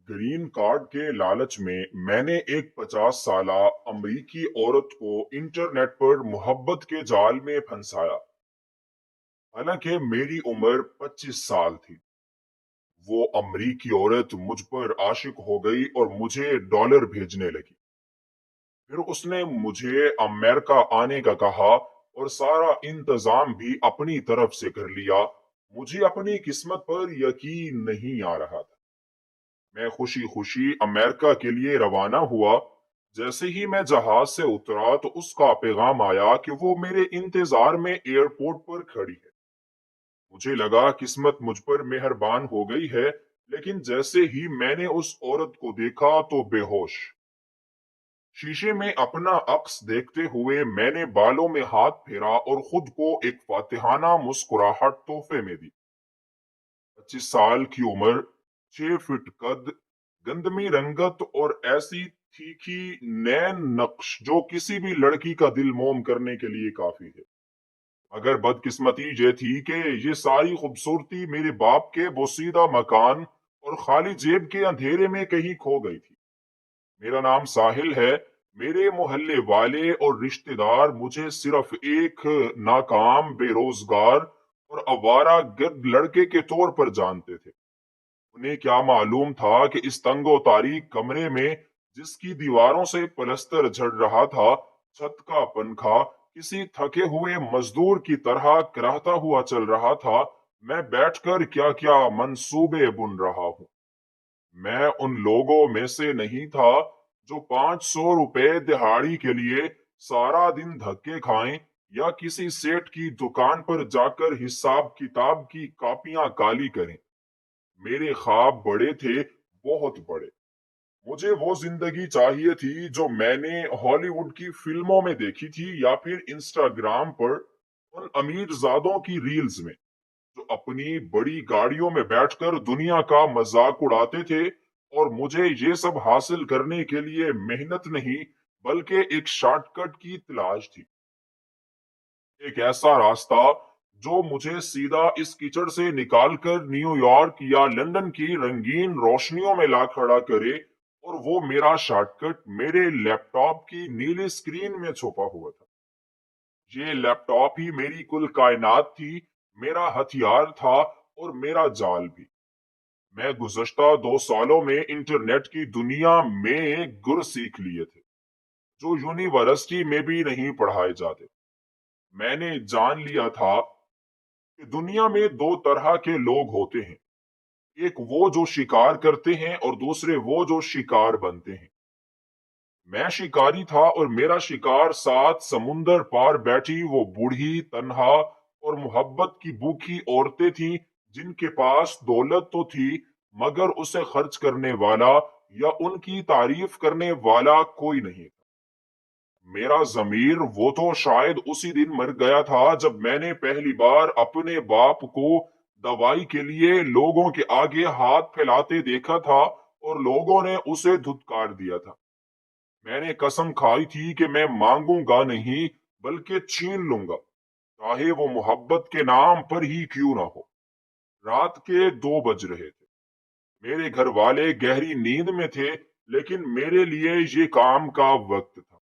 Green card के लालच में मैंने एक 50 साला अमरीकी औरत को इंटरनेट पर मोहब्बत के जाल में फंसाया। हालांकि मेरी उम्र 25 साल थी। वो अमरीकी औरत मुझ पर आशिक हो गई और मुझे डॉलर भेजने लगी। फिर उसने मुझे अमेरिका आने का कहा और सारा इंतजाम भी अपनी तरफ से कर लिया। मुझे अपनी किस्मत पर यकीन नहीं आ रहा था। मैं खुशी खुशी अमेरिका के लिए रवाना हुआ। जैसे ही मैं जहाज से उतरा तो उसका पैगाम आया कि वो मेरे इंतजार में एयरपोर्ट पर खड़ी है। मुझे लगा किस्मत मुझ पर मेहरबान हो गई है, लेकिन जैसे ही मैंने उस औरत को देखा तो बेहोश। शीशे में अपना अक्स देखते हुए मैंने बालों में हाथ फेरा और खुद को एक फातिहाना मुस्कुराहट तोहफे में दी। 25 साल की उम्र, 6 फीट कद, गंदमी रंगत और ऐसी तीखी नैन नक्श जो किसी भी लड़की का दिल मोम करने के लिए काफी है। मगर बदकिस्मती ये थी कि ये सारी खूबसूरती मेरे बाप के बोसीदा मकान और खाली जेब के अंधेरे में कहीं खो गई थी। मेरा नाम साहिल है। मेरे मोहल्ले वाले और रिश्तेदार मुझे सिर्फ एक नाकाम, बेरोजगार और आवारा गर्द लड़के के तौर पर जानते थे। उन्हें क्या मालूम था कि इस तंगो तारीक कमरे में, जिसकी दीवारों से पलस्तर झड़ रहा था, छत का पंखा किसी थके हुए मजदूर की तरह कराहता हुआ चल रहा था। मैं बैठकर क्या क्या मंसूबे बुन रहा हूँ। मैं उन लोगों में से नहीं था जो 500 रुपए दिहाड़ी के लिए सारा दिन धक्के खाएं या किसी सेठ की दुकान पर जाकर हिसाब किताब की कापियां काली करें। मेरे ख्वाब बड़े थे, बहुत बड़े। मुझे वो जिंदगी चाहिए थी जो मैंने हॉलीवुड की फिल्मों में देखी थी या फिर इंस्टाग्राम पर उन अमीरजादों की रील्स में, जो अपनी बड़ी गाड़ियों में बैठकर दुनिया का मजाक उड़ाते थे। और मुझे ये सब हासिल करने के लिए मेहनत नहीं, बल्कि एक शॉर्टकट की तलाश थी। एक ऐसा रास्ता जो मुझे सीधा इस कीचड़ से निकालकर न्यूयॉर्क या लंदन की रंगीन रोशनियों में ला खड़ा करे। और वो मेरा शॉर्टकट मेरे लैपटॉप की नीली स्क्रीन में छुपा हुआ था। ये लैपटॉप ही मेरी कुल कायनात थी, मेरा हथियार था और मेरा जाल भी। मैं गुज़श्ता 2 सालों में इंटरनेट की दुनिया में गुर सीख लिए थे, जो यूनिवर्सिटी में भी नहीं पढ़ाए जाते। मैंने जान लिया था कि दुनिया में दो तरह के लोग होते हैं। एक वो जो शिकार करते हैं और दूसरे वो जो शिकार बनते हैं। मैं शिकारी था और मेरा शिकार 7 समुंदर पार बैठी वो बूढ़ी, तन्हा और मोहब्बत की भूखी औरतें थीं, जिनके पास दौलत तो थी, मगर उसे खर्च करने वाला या उनकी तारीफ करने वाला कोई नहीं। मेरा जमीर वो तो शायद उसी दिन मर गया था जब मैंने पहली बार अपने बाप को दवाई के लिए लोगों के आगे हाथ फैलाते देखा था और लोगों ने उसे धुतकार दिया था। मैंने कसम खाई थी कि मैं मांगूंगा नहीं, बल्कि छीन लूंगा, चाहे वो मोहब्बत के नाम पर ही क्यों ना हो। रात के 2 बज रहे थे। मेरे घर वाले गहरी नींद में थे, लेकिन मेरे लिए ये काम का वक्त था।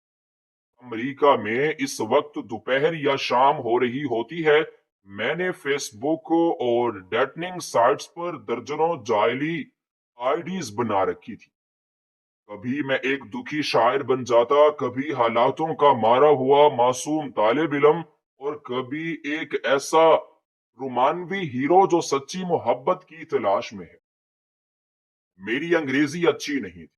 अमेरिका में इस वक्त दोपहर या शाम हो रही होती है। मैंने फेसबुक और डेटिंग साइट्स पर दर्जनों जायली आईडीज बना रखी थी। कभी मैं एक दुखी शायर बन जाता, कभी हालातों का मारा हुआ मासूम तालिब इल्म, और कभी एक ऐसा रोमानवी हीरो जो सच्ची मोहब्बत की तलाश में है। मेरी अंग्रेजी अच्छी नहीं थी,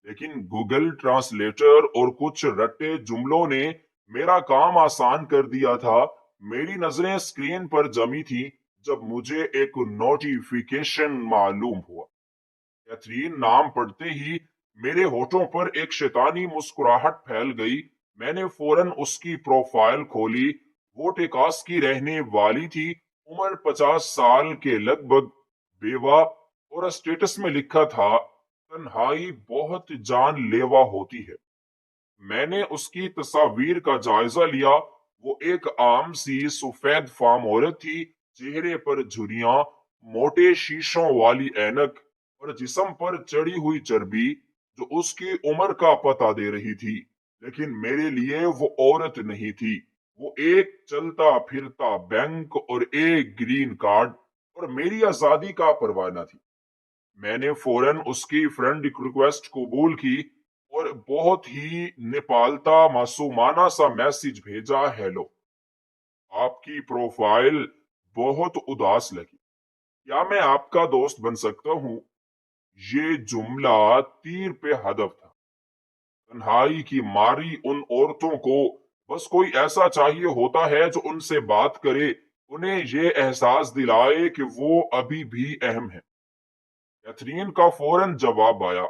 लेकिन गूगल ट्रांसलेटर और कुछ रट्टे जुमलों ने मेरा काम आसान कर दिया था। मेरी नजरें स्क्रीन पर जमी थी जब मुझे एक नोटिफिकेशन मालूम हुआ। कैथरीन नाम पढ़ते ही मेरे होठों पर एक शैतानी मुस्कुराहट फैल गई। मैंने फौरन उसकी प्रोफाइल खोली। वो टेकास की रहने वाली थी, उम्र 50 साल के लगभग, बेवा, और स्टेटस में लिखा था, तन्हाई बहुत जानलेवा होती है। मैंने उसकी तस्वीर का जायजा लिया। वो एक आम सी सफेद फार्म औरत थी, चेहरे पर झुर्रियां, मोटे शीशों वाली ऐनक और जिस्म पर चढ़ी हुई चर्बी जो उसकी उम्र का पता दे रही थी। लेकिन मेरे लिए वो औरत नहीं थी, वो एक चलता फिरता बैंक और एक ग्रीन कार्ड और मेरी आजादी का परवाना थी। मैंने फौरन उसकी फ्रेंड रिक्वेस्ट कबूल की और बहुत ही निपालता मासूमाना सा मैसेज भेजा, हेलो, आपकी प्रोफाइल बहुत उदास लगी, क्या मैं आपका दोस्त बन सकता हूँ? ये जुमला तीर पे हदफ था। तन्हाई की मारी उन औरतों को बस कोई ऐसा चाहिए होता है जो उनसे बात करे, उन्हें ये एहसास दिलाए कि वो अभी भी अहम है। कैथरीन का फौरन जवाब आया।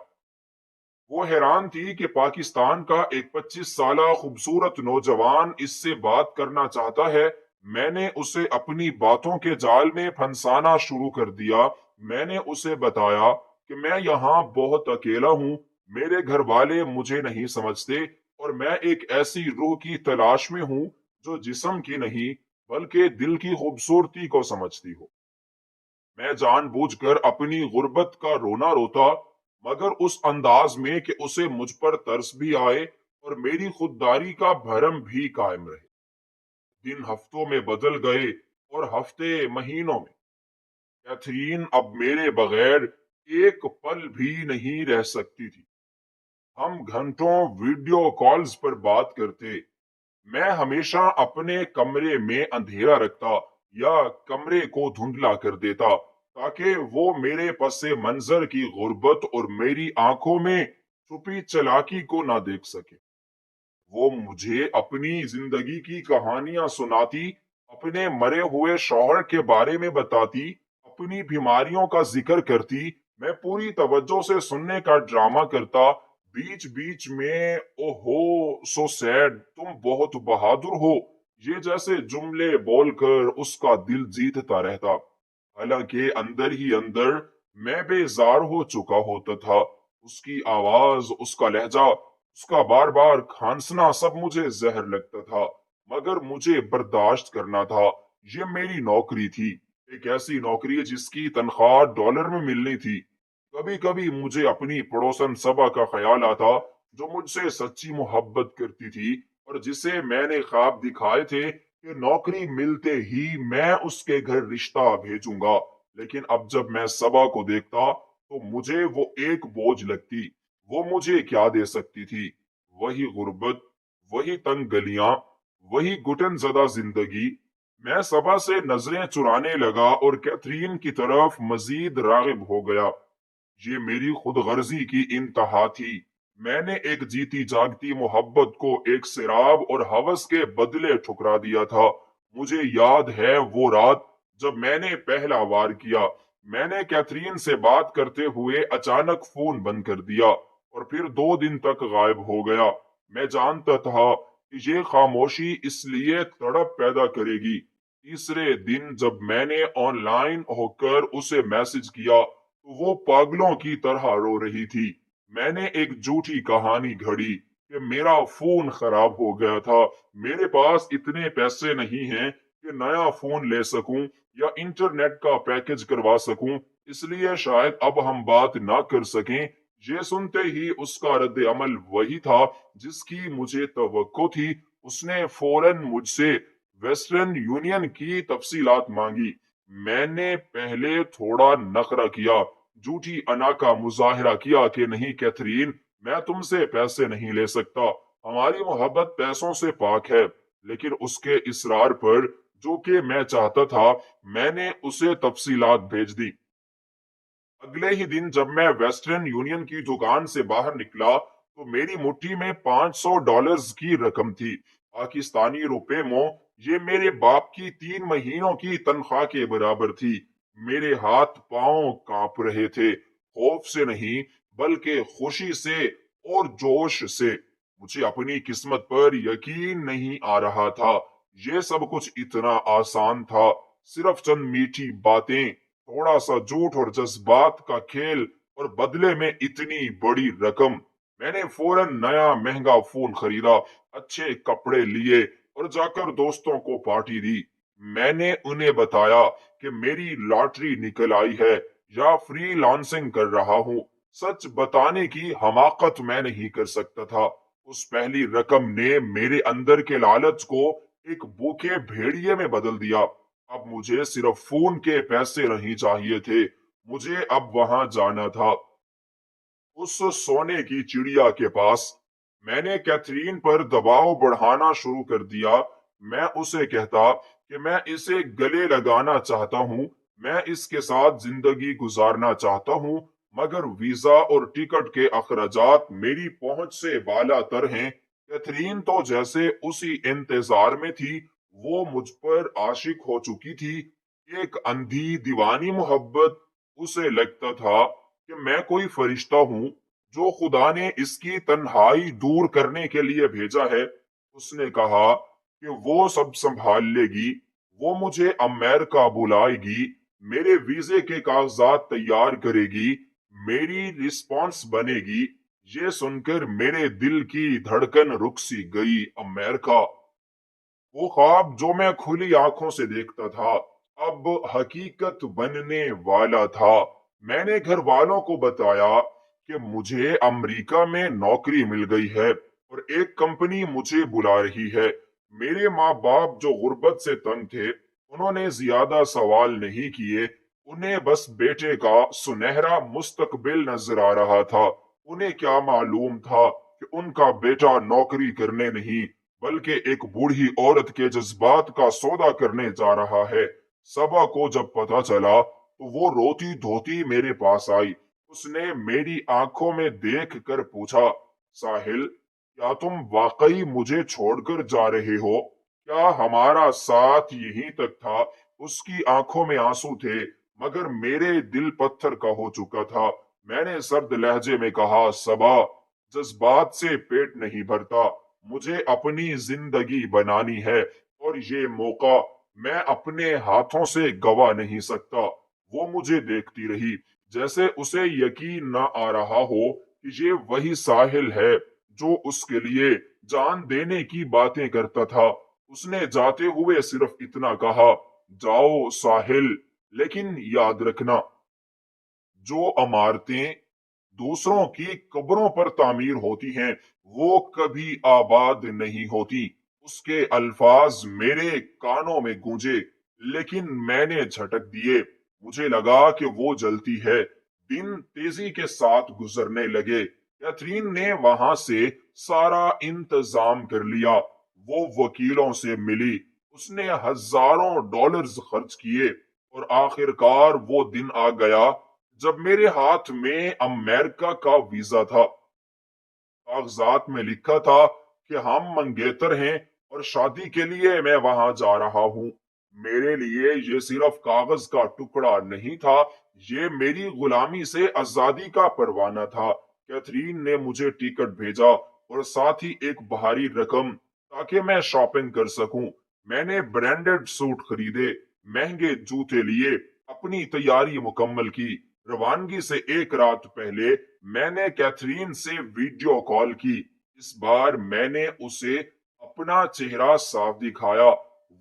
वो हैरान थी कि पाकिस्तान का एक 25 साला खूबसूरत नौजवान इससे बात करना चाहता है। मैंने उसे अपनी बातों के जाल में फंसाना शुरू कर दिया। मैंने उसे बताया कि मैं यहाँ बहुत अकेला हूँ, मेरे घर वाले मुझे नहीं समझते और मैं एक ऐसी रूह की तलाश में हूँ जो जिस्म की नहीं बल्कि दिल की खूबसूरती को समझती हो। मैं जानबूझकर अपनी गुर्बत का रोना रोता, मगर उस अंदाज में कि उसे मुझ पर तरस भी आए और मेरी खुददारी का भरम भी कायम रहे। दिन हफ्तों में बदल गए और हफ्ते महीनों में। कैथरीन अब मेरे बगैर एक पल भी नहीं रह सकती थी। हम घंटों वीडियो कॉल्स पर बात करते। मैं हमेशा अपने कमरे में अंधेरा रखता या कमरे को धुंधला कर देता ताकि वो मेरे पसे मंजर की गुर्बत और मेरी आंखों में छुपी चालाकी को ना देख सके। वो मुझे अपनी जिंदगी की कहानियां सुनाती, अपने मरे हुए शौहर के बारे में बताती, अपनी बीमारियों का जिक्र करती। मैं पूरी तवज्जो से सुनने का ड्रामा करता, बीच बीच में ओहो सो सैड, तुम बहुत बहादुर हो, ये जैसे जुमले बोलकर उसका दिल जीतता रहता। हालांकि अंदर ही अंदर मैं बेजार हो चुका होता था। उसकी आवाज, उसका लहजा, उसका बार बार खांसना सब मुझे जहर लगता था, मगर मुझे बर्दाश्त करना था। ये मेरी नौकरी थी, एक ऐसी नौकरी जिसकी तनख्वाह डॉलर में मिलनी थी। कभी कभी मुझे अपनी पड़ोसन सबा का ख्याल आता, जो मुझसे सच्ची मोहब्बत करती थी और जिसे मैंने ख्वाब दिखाए थे कि नौकरी मिलते ही मैं उसके घर रिश्ता भेजूंगा। लेकिन अब जब मैं सबा को देखता तो मुझे वो एक बोझ लगती। वो मुझे क्या दे सकती थी? वही गुर्बत, वही तंग गलियां, वही घुटन ज़दा जिंदगी। मैं सबा से नजरें चुराने लगा और कैथरीन की तरफ मजीद रागिब हो गया। ये मेरी खुदगर्जी की इंतहा थी। मैंने एक जीती जागती मोहब्बत को एक शराब और हवस के बदले ठुकरा दिया था। मुझे याद है वो रात जब मैंने पहला वार किया। मैंने कैथरीन से बात करते हुए अचानक फोन बंद कर दिया और फिर 2 दिन तक गायब हो गया। मैं जानता था कि ये खामोशी इसलिए तड़प पैदा करेगी। तीसरे दिन जब मैंने ऑनलाइन होकर उसे मैसेज किया तो वो पागलों की तरह रो रही थी। मैंने एक झूठी कहानी घड़ी कि मेरा फोन खराब हो गया था, मेरे पास इतने पैसे नहीं हैं कि नया फोन ले सकूं या इंटरनेट का पैकेज करवा सकूं, इसलिए शायद अब हम बात ना कर सकें। ये सुनते ही उसका रद्द अमल वही था जिसकी मुझे तवक्को थी। उसने फौरन मुझसे वेस्टर्न यूनियन की तफसीलात मांगी। मैंने पहले थोड़ा नखरा किया, झूठी अना का मुजाहिरा किया कि नहीं कैथरीन, मैं तुमसे पैसे नहीं ले सकता, हमारी मोहब्बत पैसों से पाक है। लेकिन उसके इसरार पर, जो कि मैं चाहता था, मैंने उसे तफसीलात भेज दी। अगले ही दिन जब मैं वेस्टर्न यूनियन की दुकान से बाहर निकला तो मेरी मुट्ठी में $500 की रकम थी। पाकिस्तानी रुपए में ये मेरे बाप की 3 महीनों की तनख्वाह के बराबर थी। मेरे हाथ पांव कांप रहे थे, खौफ से नहीं बल्कि खुशी से और जोश से। मुझे अपनी किस्मत पर यकीन नहीं आ रहा था। ये सब कुछ इतना आसान था, सिर्फ चंद मीठी बातें, थोड़ा सा झूठ और जज्बात का खेल, और बदले में इतनी बड़ी रकम। मैंने फौरन नया महंगा फोन खरीदा, अच्छे कपड़े लिए और जाकर दोस्तों को पार्टी दी। मैंने उन्हें बताया कि मेरी लॉटरी निकल आई है। या फ्रीलांसिंग कर रहा हूँ। सच बताने की हमाकत मैं नहीं कर सकता था। उस पहली रकम ने मेरे अंदर के लालच को एक भूखे भेड़िए में बदल दिया। अब मुझे सिर्फ फोन के पैसे नहीं चाहिए थे, मुझे अब वहां जाना था, उस सोने की चिड़िया के पास। मैंने कैथरीन पर दबाव बढ़ाना शुरू कर दिया। मैं उसे कहता कि मैं इसे गले लगाना चाहता हूँ, मैं इसके साथ जिंदगी गुजारना चाहता हूँ, मगर वीजा और टिकट के अखराजात मेरी पहुंच से बालातर हैं। कैथरीन तो जैसे उसी इंतजार में थी, वो मुझ पर आशिक हो चुकी थी। एक अंधी दीवानी मोहब्बत। उसे लगता था कि मैं कोई फरिश्ता हूँ जो खुदा ने इसकी तन्हाई दूर करने के लिए भेजा है। उसने कहा कि वो सब संभाल लेगी, वो मुझे अमेरिका बुलाएगी, मेरे वीजे के कागजात तैयार करेगी, मेरी रिस्पॉन्स बनेगी। ये सुनकर मेरे दिल की धड़कन रुक सी गई। अमेरिका, वो ख्वाब जो मैं खुली आंखों से देखता था, अब हकीकत बनने वाला था। मैंने घर वालों को बताया कि मुझे अमेरिका में नौकरी मिल गई है और एक कंपनी मुझे बुला रही है। मेरे माँ बाप जो गुर्बत से तंग थे, उन्होंने ज्यादा सवाल नहीं किए। उन्हें बस बेटे का सुनहरा मुस्तकबिल नजर आ रहा था। उन्हें क्या मालूम था कि उनका बेटा नौकरी करने नहीं बल्कि एक बूढ़ी औरत के जज्बात का सौदा करने जा रहा है। सबा को जब पता चला तो वो रोती धोती मेरे पास आई। उसने मेरी आंखों में देख कर पूछा, साहिल, क्या तुम वाकई मुझे छोड़कर जा रहे हो? क्या हमारा साथ यहीं तक था? उसकी आंखों में आंसू थे, मगर मेरे दिल पत्थर का हो चुका था। मैंने सर्द लहजे में कहा, सबा, जज्बात से पेट नहीं भरता, मुझे अपनी जिंदगी बनानी है और ये मौका मैं अपने हाथों से गवा नहीं सकता। वो मुझे देखती रही, जैसे उसे यकीन न आ रहा हो कि ये वही साहिल है जो उसके लिए जान देने की बातें करता था। उसने जाते हुए सिर्फ इतना कहा, जाओ साहिल, लेकिन याद रखना, जो इमारतें दूसरों की कब्रों पर तामीर होती हैं, वो कभी आबाद नहीं होती। उसके अल्फाज मेरे कानों में गूंजे, लेकिन मैंने झटक दिए। मुझे लगा कि वो जलती है। दिन तेजी के साथ गुजरने लगे। कैथरीन ने वहां से सारा इंतजाम कर लिया। वो वकीलों से मिली, उसने हजारों डॉलर्स खर्च किए और आखिरकार वो दिन आ गया जब मेरे हाथ में अमेरिका का वीजा था। कागजात में लिखा था कि हम मंगेतर हैं और शादी के लिए मैं वहां जा रहा हूँ। मेरे लिए ये सिर्फ कागज का टुकड़ा नहीं था, ये मेरी गुलामी से आजादी का परवाना था। कैथरीन ने मुझे टिकट भेजा और साथ ही एक भारी रकम ताकि मैं शॉपिंग कर सकूं। मैंने ब्रांडेड सूट खरीदे, महंगे जूते लिए, अपनी तैयारी मुकम्मल की। रवानगी से एक रात पहले मैंने कैथरीन से वीडियो कॉल की। इस बार मैंने उसे अपना चेहरा साफ दिखाया।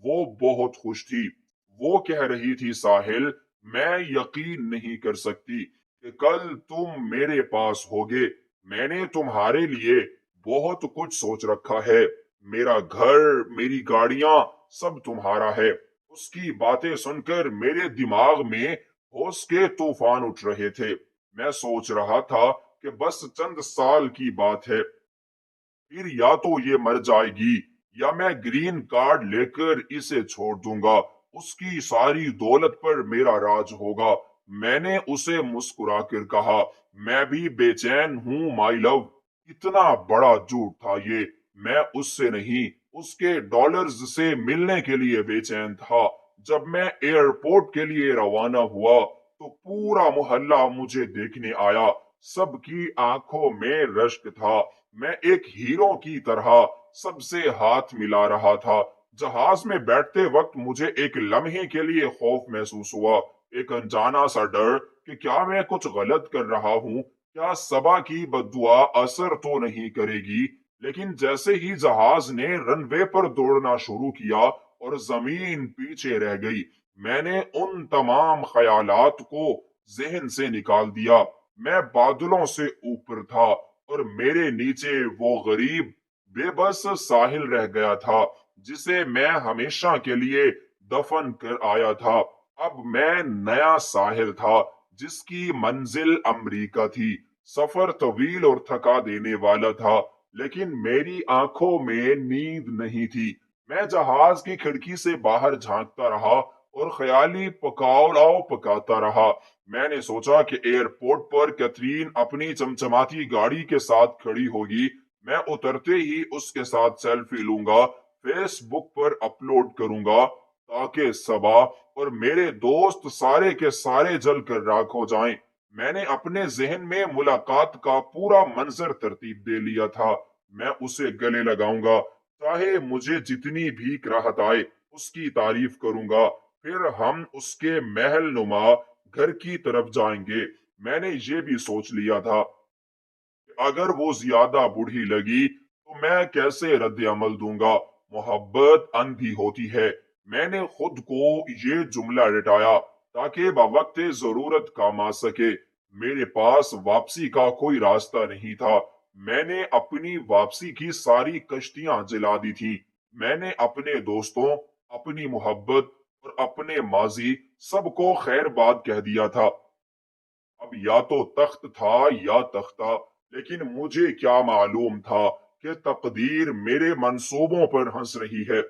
वो बहुत खुश थी। वो कह रही थी, साहिल, मैं यकीन नहीं कर सकती कि कल तुम मेरे पास होगे। मैंने तुम्हारे लिए बहुत कुछ सोच रखा है। मेरा घर, मेरी गाड़ियां, सब तुम्हारा है। उसकी बातें सुनकर मेरे दिमाग में होश के तूफान उठ रहे थे। मैं सोच रहा था कि बस चंद साल की बात है, फिर या तो ये मर जाएगी या मैं ग्रीन कार्ड लेकर इसे छोड़ दूंगा। उसकी सारी दौलत पर मेरा राज होगा। मैंने उसे मुस्कुरा कर कहा, मैं भी बेचैन हूँ माई लव। इतना बड़ा झूठ था ये। मैं उससे नहीं, उसके डॉलर्स से मिलने के लिए बेचैन था। जब मैं एयरपोर्ट के लिए रवाना हुआ तो पूरा मोहल्ला मुझे देखने आया। सबकी आंखों में रश्क था। मैं एक हीरो की तरह सबसे हाथ मिला रहा था। जहाज में बैठते वक्त मुझे एक लम्हे के लिए खौफ महसूस हुआ, एक अनजाना सा डर कि क्या मैं कुछ गलत कर रहा हूँ, क्या सबा की बद्दुआ असर तो नहीं करेगी। लेकिन जैसे ही जहाज ने रनवे पर दौड़ना शुरू किया और जमीन पीछे रह गई, मैंने उन तमाम ख्यालात को जहन से निकाल दिया। मैं बादलों से ऊपर था और मेरे नीचे वो गरीब बेबस साहिल रह गया था जिसे मैं हमेशा के लिए दफन कर आया था। अब मैं नया साहिल था जिसकी मंजिल अमेरिका थी। सफर तवील और थका देने वाला था, लेकिन मेरी आंखों में नींद नहीं थी। मैं जहाज की खिड़की से बाहर झांकता रहा और ख्याली पकाओ पकाता रहा। मैंने सोचा कि एयरपोर्ट पर कैथरीन अपनी चमचमाती गाड़ी के साथ खड़ी होगी। मैं उतरते ही उसके साथ सेल्फी लूंगा, फेसबुक पर अपलोड करूंगा ताकि सबा और मेरे दोस्त सारे के सारे जल कर राख हो जाएं। मैंने अपने जहन में मुलाकात का पूरा मंजर तरतीब दे लिया था। मैं उसे गले लगाऊंगा, चाहे मुझे जितनी भी राहत आए उसकी तारीफ करूंगा। फिर हम उसके महल नुमा घर की तरफ जाएंगे। मैंने ये भी सोच लिया था कि अगर वो ज्यादा बूढ़ी लगी तो मैं कैसे रद्द अमल दूंगा। मोहब्बत अंधी होती है। मैंने खुद को ये जुमला रटाया ताकि बवक्त जरूरत काम आ सके। मेरे पास वापसी का कोई रास्ता नहीं था। मैंने अपनी वापसी की सारी कश्तियां जला दी थी। मैंने अपने दोस्तों, अपनी मोहब्बत और अपने माजी सबको खैरबाद कह दिया था। अब या तो तख्त था या तख्ता, लेकिन मुझे क्या मालूम था कि तकदीर मेरे मंसूबों पर हंस रही है।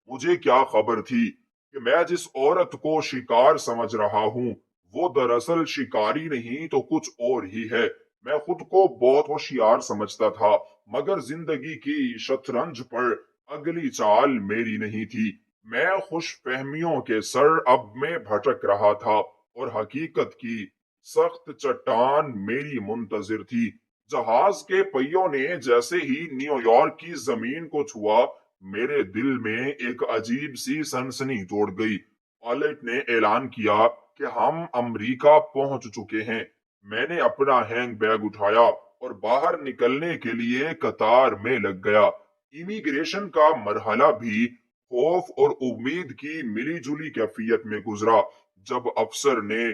मुझे क्या खबर थी कि मैं जिस औरत को शिकार समझ रहा हूँ वो दरअसल शिकारी नहीं तो कुछ और ही है। मैं खुद को बहुत होशियार समझता था, मगर जिंदगी की शतरंज पर अगली चाल मेरी नहीं थी। मैं खुश फहमियों के सर अब में भटक रहा था और हकीकत की सख्त चट्टान मेरी मुंतजिर थी। जहाज के पहियों ने जैसे ही न्यूयॉर्क की जमीन को छुआ, मेरे दिल में एक अजीब सी सनसनी तोड़ गई। पायलट ने ऐलान किया कि हम अमेरिका पहुंच चुके हैं। मैंने अपना हैंड बैग उठाया और बाहर निकलने के लिए कतार में लग गया। इमिग्रेशन का मरहला भी खौफ और उम्मीद की मिलीजुली कैफियत में गुजरा। जब अफसर ने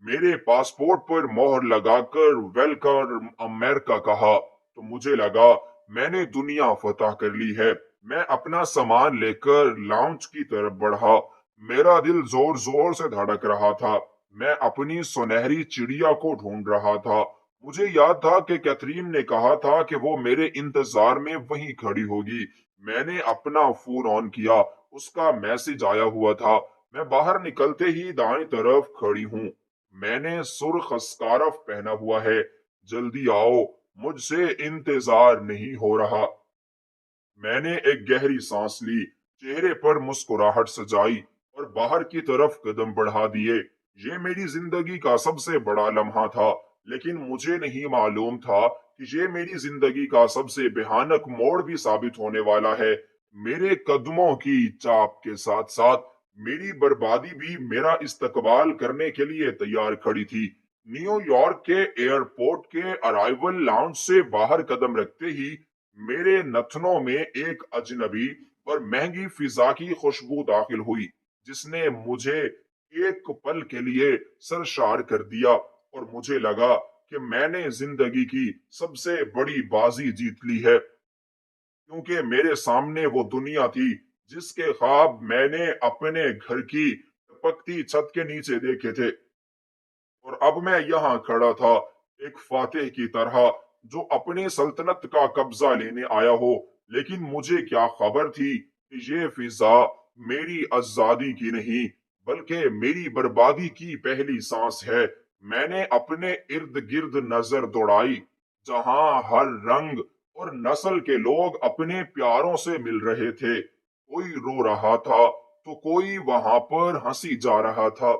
मेरे पासपोर्ट पर मोहर लगाकर वेलकम अमेरिका कहा, तो मुझे लगा मैंने दुनिया फतह कर ली है। मैं अपना सामान लेकर लाउंज की तरफ बढ़ा। मेरा दिल जोर जोर से धड़क रहा था। मैं अपनी सुनहरी चिड़िया को ढूंढ रहा था। मुझे याद था कि कैथरीन ने कहा था कि वो मेरे इंतजार में वहीं खड़ी होगी। मैंने अपना फोन ऑन किया। उसका मैसेज आया हुआ था। मैं बाहर निकलते ही दाएं तरफ खड़ी हूँ। मैंने सुर्ख स्कार्फ पहना हुआ है। जल्दी आओ, मुझसे इंतजार नहीं हो रहा। मैंने एक गहरी सांस ली, चेहरे पर मुस्कुराहट सजाई और बाहर की तरफ कदम बढ़ा दिए। ये मेरी जिंदगी का सबसे बड़ा लम्हा था, लेकिन मुझे नहीं मालूम था कि ये मेरी जिंदगी का सबसे भयानक मोड़ भी साबित होने वाला है। मेरे कदमों की चाप के साथ साथ मेरी बर्बादी भी मेरा इस्तकबाल करने के लिए तैयार खड़ी थी। न्यूयॉर्क के एयरपोर्ट के अराइवल लाउंज से बाहर कदम रखते ही मेरे नथनों में एक अजनबी और महंगी फिजा की खुशबू दाखिल हुई, जिसने मुझे एक पल के लिए सरशार कर दिया और मुझे लगा कि मैंने जिंदगी की सबसे बड़ी बाजी जीत ली है, क्योंकि मेरे सामने वो दुनिया थी जिसके ख्वाब मैंने अपने घर की पकती छत के नीचे देखे थे। और अब मैं यहाँ खड़ा था, एक फातेह की तरह जो अपनी सल्तनत का कब्जा लेने आया हो। लेकिन मुझे क्या खबर थी कि ये फिजा मेरी आजादी की नहीं, बल्कि मेरी बर्बादी की पहली सांस है। मैंने अपने इर्द गिर्द नजर दौड़ाई, जहां हर रंग और नस्ल के लोग अपने प्यारों से मिल रहे थे। कोई रो रहा था तो कोई वहां पर हंसी जा रहा था,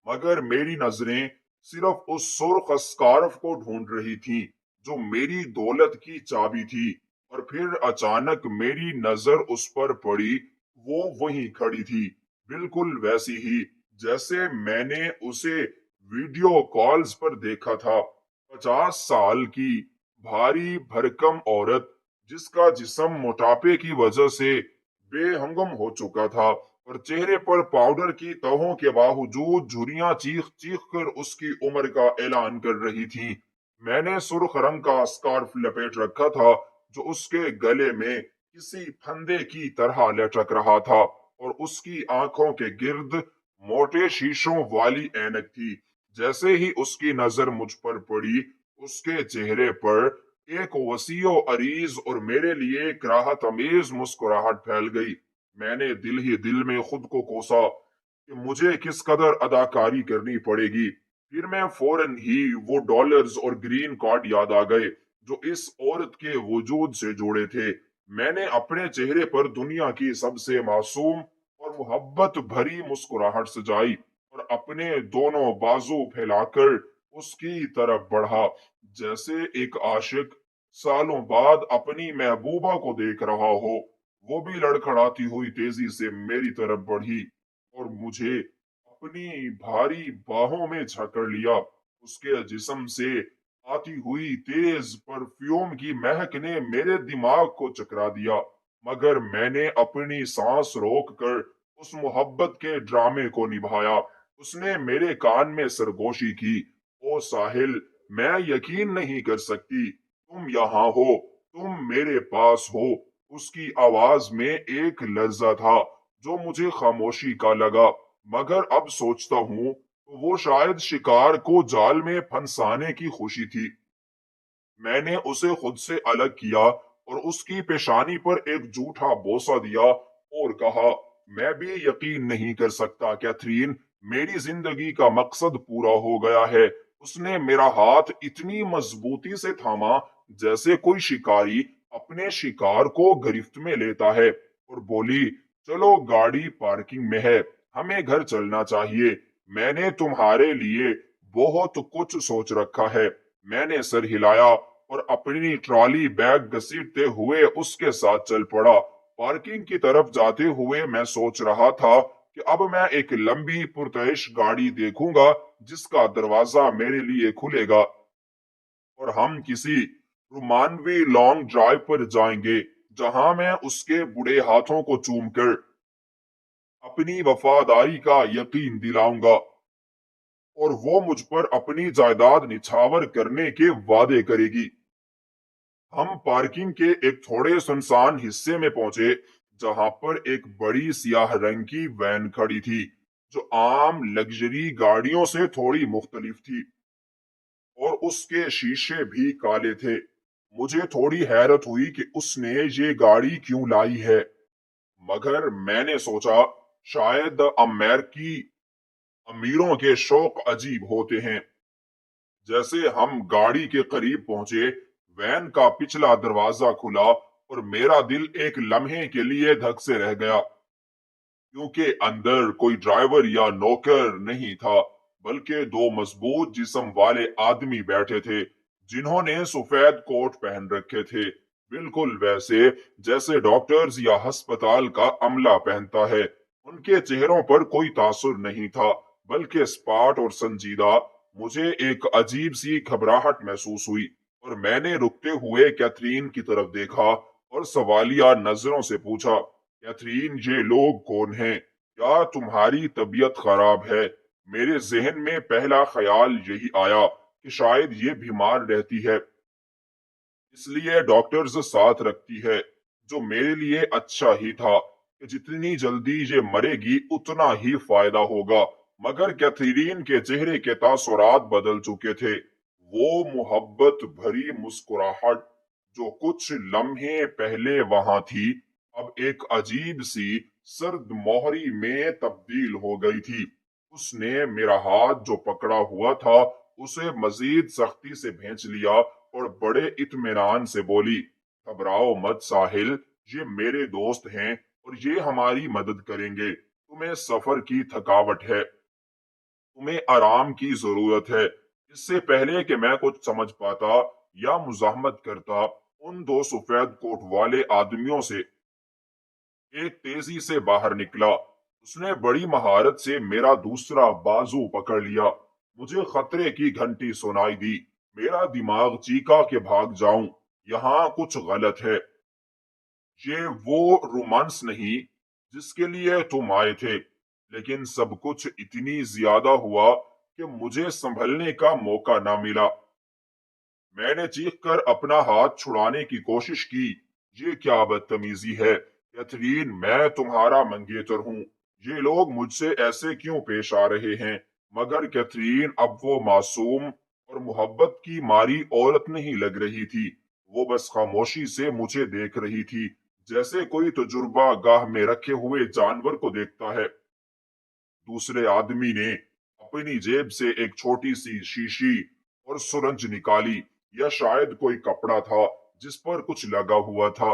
मगर मेरी नजरें सिर्फ उस सुर्ख स्कार्फ को ढूंढ रही थीं, जो मेरी दौलत की चाबी थी। और फिर अचानक मेरी नजर उस पर पड़ी। वो वहीं खड़ी थी, बिल्कुल वैसी ही जैसे मैंने उसे वीडियो कॉल्स पर देखा था। 50 साल की भारी भरकम औरत, जिसका जिस्म मोटापे की वजह से बेहंगम हो चुका था और चेहरे पर पाउडर की तहों के बावजूद झुर्रियां चीख चीख कर उसकी उम्र का ऐलान कर रही थीं। मैंने सुर्ख रंग का स्कार्फ लपेट रखा था जो उसके गले में किसी फंदे की तरह लटक रहा था, और उसकी आंखों के गिर्द मोटे शीशों वाली ऐनक थी। जैसे ही उसकी नजर मुझ पर पड़ी, उसके चेहरे पर एक वसीओ अरीज और मेरे लिए कराहत अमेज मुस्कुराहट फैल गई। मैंने दिल ही दिल में खुद को कोसा कि मुझे किस कदर अदाकारी करनी पड़ेगी। फिर मैं फौरन ही वो डॉलर्स और ग्रीन कार्ड याद आ गए जो इस औरत के वजूद से जुड़े थे। मैंने अपने चेहरे पर दुनिया की सबसे मासूम और मोहब्बत भरी मुस्कुराहट सजाई और अपने दोनों बाजू फैलाकर उसकी तरफ बढ़ा, जैसे एक आशिक सालों बाद अपनी महबूबा को देख रहा हो। वो भी लड़खड़ाती हुई तेजी से मेरी तरफ बढ़ी और मुझे अपनी भारी बाहों में जकड़ लिया। उसके जिस्म से आती हुई तेज परफ्यूम की महक ने मेरे दिमाग को चकरा दिया, मगर मैंने अपनी सांस रोककर उस मोहब्बत के ड्रामे को निभाया। उसने मेरे कान में सरगोशी की, ओ साहिल, मैं यकीन नहीं कर सकती तुम यहाँ हो, तुम मेरे पास हो। उसकी आवाज में एक लहजा था जो मुझे खामोशी का लगा, मगर अब सोचता हूँ तो वो शायद शिकार को जाल में फंसाने की खुशी थी। मैंने उसे खुद से अलग किया और उसकी पेशानी पर एक झूठा बोसा दिया और कहा, मैं भी यकीन नहीं कर सकता कैथरीन, मेरी जिंदगी का मकसद पूरा हो गया है। उसने मेरा हाथ इतनी मजबूती से थामा जैसे कोई शिकारी अपने शिकार को गिरफ्त में लेता है, और बोली, चलो गाड़ी पार्किंग में है, हमें घर चलना चाहिए। मैंने तुम्हारे लिए बहुत कुछ सोच रखा है। मैंने सर हिलाया और अपनी ट्रॉली बैग घसीटते हुए उसके साथ चल पड़ा। पार्किंग की तरफ जाते हुए मैं सोच रहा था कि अब मैं एक लंबी पुरतश गाड़ी देखूंगा जिसका दरवाजा मेरे लिए खुलेगा और हम किसी रोमानवी लॉन्ग ड्राइव पर जाएंगे, जहां मैं उसके बुढ़े हाथों को चूमकर अपनी वफादारी का यकीन दिलाऊंगा और वो मुझ पर अपनी जायदाद निछावर करने के वादे करेगी। हम पार्किंग के एक थोड़े सुनसान हिस्से में पहुंचे, जहां पर एक बड़ी सियाह रंग की वैन खड़ी थी जो आम लग्जरी गाड़ियों से थोड़ी मुख्तलिफ थी, और उसके शीशे भी काले थे। मुझे थोड़ी हैरत हुई कि उसने ये गाड़ी क्यों लाई है, मगर मैंने सोचा शायद अमेरिकी अमीरों के शौक अजीब होते हैं। जैसे हम गाड़ी के करीब पहुंचे, वैन का पिछला दरवाजा खुला और मेरा दिल एक लम्हे के लिए धक से रह गया, क्योंकि अंदर कोई ड्राइवर या नौकर नहीं था, बल्कि दो मजबूत जिस्म वाले आदमी बैठे थे जिन्होंने सफेद कोट पहन रखे थे, बिल्कुल वैसे जैसे डॉक्टर्स या अस्पताल का अमला पहनता है। उनके चेहरों पर कोई तासुर नहीं था, बल्कि स्पाट और संजीदा। मुझे एक अजीब सी घबराहट महसूस हुई और मैंने रुकते हुए कैथरीन की तरफ देखा और सवालिया नजरों से पूछा, कैथरीन, ये लोग कौन हैं? क्या तुम्हारी तबीयत खराब है? मेरे जहन में पहला ख्याल यही आया कि शायद ये बीमार रहती है, इसलिए डॉक्टर्स साथ रखती है, जो मेरे लिए अच्छा ही था कि जितनी जल्दी ये मरेगी उतना ही फायदा होगा। मगर कैथरीन के चेहरे के तासुरात बदल चुके थे। वो मोहब्बत भरी मुस्कुराहट जो कुछ लम्हे पहले वहां थी, अब एक अजीब सी सर्द मोहरी में तब्दील हो गई थी। उसने मेरा हाथ जो पकड़ा हुआ था उसे मजीद सख्ती से भींच लिया और बड़े इत्मीनान से बोली, घबराओ मत साहिल, ये मेरे दोस्त हैं और ये हमारी मदद करेंगे। तुम्हें सफर की थकावट है, तुम्हें आराम की जरूरत है। इससे पहले कि मैं कुछ समझ पाता या मुजाहमत करता, उन दो सफेद कोट वाले आदमियों से एक तेजी से बाहर निकला। उसने बड़ी महारत से मेरा दूसरा बाजू पकड़ लिया। मुझे खतरे की घंटी सुनाई दी। मेरा दिमाग चीखा के भाग जाऊं, यहाँ कुछ गलत है। ये वो रोमांस नहीं, जिसके लिए तुम आए थे, लेकिन सब कुछ इतनी ज्यादा हुआ कि मुझे संभलने का मौका ना मिला। मैंने चीखकर अपना हाथ छुड़ाने की कोशिश की। ये क्या बदतमीजी है कैथरीन, मैं तुम्हारा मंगेतर हूँ। ये लोग मुझसे ऐसे क्यों पेश आ रहे हैं? मगर कैथरीन अब वो मासूम और मोहब्बत की मारी औरत नहीं लग रही थी। वो बस खामोशी से मुझे देख रही थी, जैसे कोई तजुर्बा गाह में रखे हुए जानवर को देखता है। दूसरे आदमी ने अपनी जेब से एक छोटी सी शीशी और सुरंज निकाली, या शायद कोई कपड़ा था जिस पर कुछ लगा हुआ था।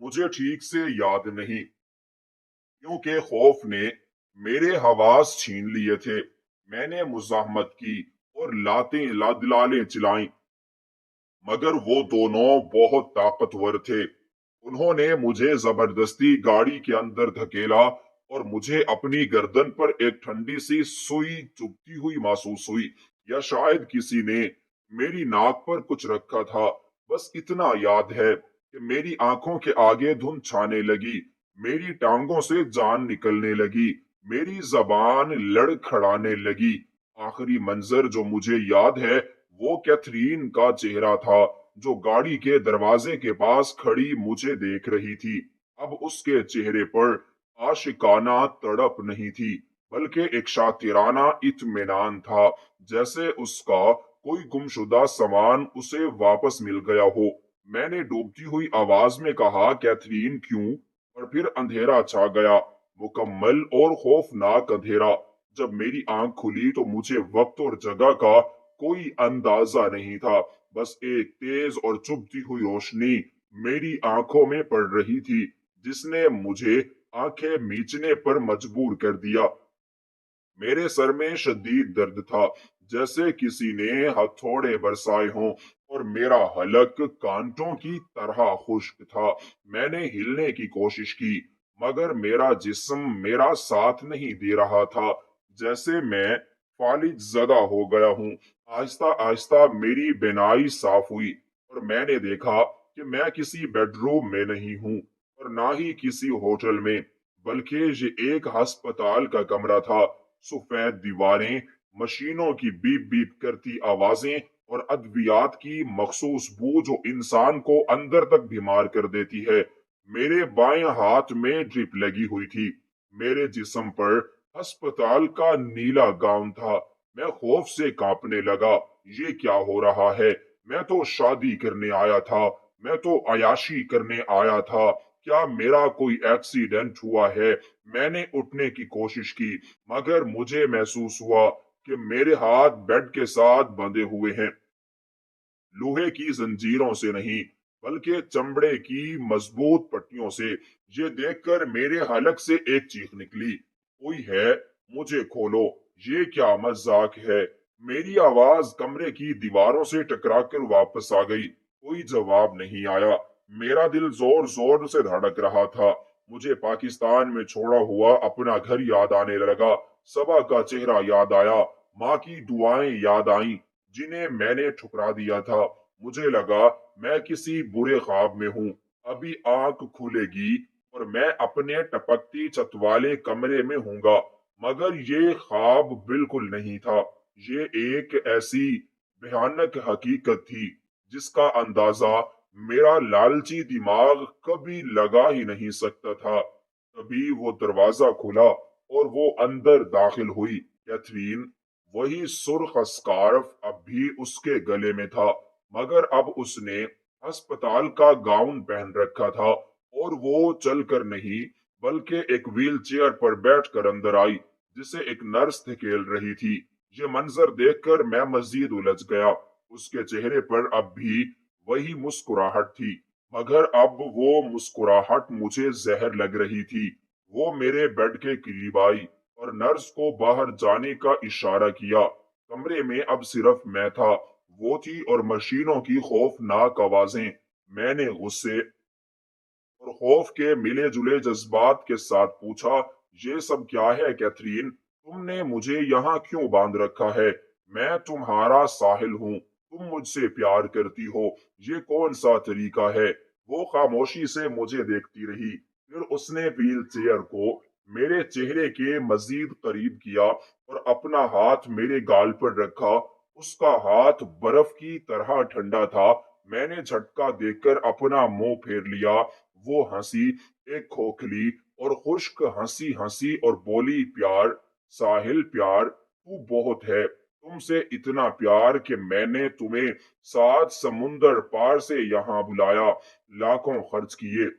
मुझे ठीक से याद नहीं, क्योंकि खौफ ने मेरे हवास छीन लिए थे। मैंने मुजाहमत की और लातें चिल्लाई, मगर वो दोनों बहुत ताकतवर थे। उन्होंने मुझे जबरदस्ती गाड़ी के अंदर धकेला और मुझे अपनी गर्दन पर एक ठंडी सी सुई चुभती हुई महसूस हुई, या शायद किसी ने मेरी नाक पर कुछ रखा था। बस इतना याद है कि मेरी आंखों के आगे धुंध छाने लगी, मेरी टांगों से जान निकलने लगी, मेरी जबान लड़खड़ाने लगी। आखिरी मंजर जो मुझे याद है वो कैथरीन का चेहरा था, जो गाड़ी के दरवाजे के पास खड़ी मुझे देख रही थी। अब उसके चेहरे पर आशिकाना तड़प नहीं थी, बल्कि एक शातिराना इत्मीनान था, जैसे उसका कोई गुमशुदा सामान उसे वापस मिल गया हो। मैंने डूबती हुई आवाज में कहा, कैथरीन क्यों? और फिर अंधेरा छा गया, मुकम्मल और खौफनाक अंधेरा। जब मेरी आंख खुली तो मुझे वक्त और जगह का कोई अंदाजा नहीं था। बस एक तेज और चुभती हुई रोशनी मेरी आंखों में पड़ रही थी, जिसने मुझे आंखें मीचने पर मजबूर कर दिया। मेरे सर में शदीद दर्द था, जैसे किसी ने हथौड़े बरसाए हों, और मेरा हलक कांटों की तरह खुश्क था। मैंने हिलने की कोशिश की, मगर मेरा जिस्म मेरा साथ नहीं दे रहा था, जैसे मैं फालिज जदा हो गया हूँ। आहिस्ता आहिस्ता मेरी बीनाई साफ हुई और मैंने देखा कि मैं किसी बेडरूम में नहीं हूँ और ना ही किसी होटल में, बल्कि ये एक अस्पताल का कमरा था। सफेद दीवारें, मशीनों की बीप बीप करती आवाजें और अद्वियात की मखसूस बू जो इंसान को अंदर तक बीमार कर देती है। मेरे बाएं हाथ में ड्रिप लगी हुई थी। मेरे जिस्म पर अस्पताल का नीला गाउन था। मैं खौफ से कांपने लगा। ये क्या हो रहा है? मैं तो शादी करने आया था, मैं तो अयाशी करने आया था। क्या मेरा कोई एक्सीडेंट हुआ है? मैंने उठने की कोशिश की, मगर मुझे महसूस हुआ कि मेरे हाथ बेड के साथ बंधे हुए हैं, लोहे की जंजीरों से नहीं, बल्कि चमड़े की मजबूत पट्टियों से। ये देखकर मेरे हलक से एक चीख निकली, कोई है, मुझे खोलो, ये क्या मजाक है? मेरी आवाज कमरे की दीवारों से टकराकर वापस आ गई। कोई जवाब नहीं आया। मेरा दिल जोर जोर से धड़क रहा था। मुझे पाकिस्तान में छोड़ा हुआ अपना घर याद आने लगा। सबा का चेहरा याद आया, माँ की दुआएं याद आईं, जिन्हें मैंने ठुकरा दिया था। मुझे लगा मैं किसी बुरे ख्वाब में हूँ। अभी आंख खुलेगी और मैं अपने टपकती छत वाले कमरे में हूँगा। मगर ये ख्वाब बिल्कुल नहीं था। ये एक ऐसी भयानक हकीकत थी जिसका अंदाजा मेरा लालची दिमाग कभी लगा ही नहीं सकता था। तभी वो दरवाजा खुला और वो अंदर दाखिल हुई। कैथरीन, वही सुर्ख स्कार्फ अब भी उसके गले में था, मगर अब उसने अस्पताल का गाउन पहन रखा था और वो चलकर नहीं, बल्कि एक व्हील चेयर पर बैठकर अंदर आई, जिसे एक नर्स धकेल रही थी। ये मंजर देखकर मैं मजीद उलझ गया। उसके चेहरे पर अब भी वही मुस्कुराहट थी, मगर अब वो मुस्कुराहट मुझे जहर लग रही थी। वो मेरे बेड के करीब आई और नर्स को बाहर जाने का इशारा किया। कमरे में अब सिर्फ मैं था, वो थी और मशीनों की खौफनाक आवाजें। मैंने गुस्से और खौफ के मिले जुले जज्बात के साथ पूछा, ये सब क्या है कैथरीन? तुमने मुझे यहाँ क्यों बांध रखा है? मैं तुम्हारा साहिल हूँ, तुम मुझसे प्यार करती हो, ये कौन सा तरीका है? वो खामोशी से मुझे देखती रही, फिर उसने व्हील चेयर को मेरे चेहरे के मजीद करीब किया और अपना हाथ मेरे गाल पर रखा। उसका हाथ बर्फ की तरह ठंडा था। मैंने झटका देकर अपना मुंह फेर लिया। वो हंसी, एक खोखली और खुश्क हंसी हंसी और बोली, प्यार साहिल, प्यार तू बहुत है। तुमसे इतना प्यार कि मैंने तुम्हें 7 समुंदर पार से यहाँ बुलाया, लाखों खर्च किए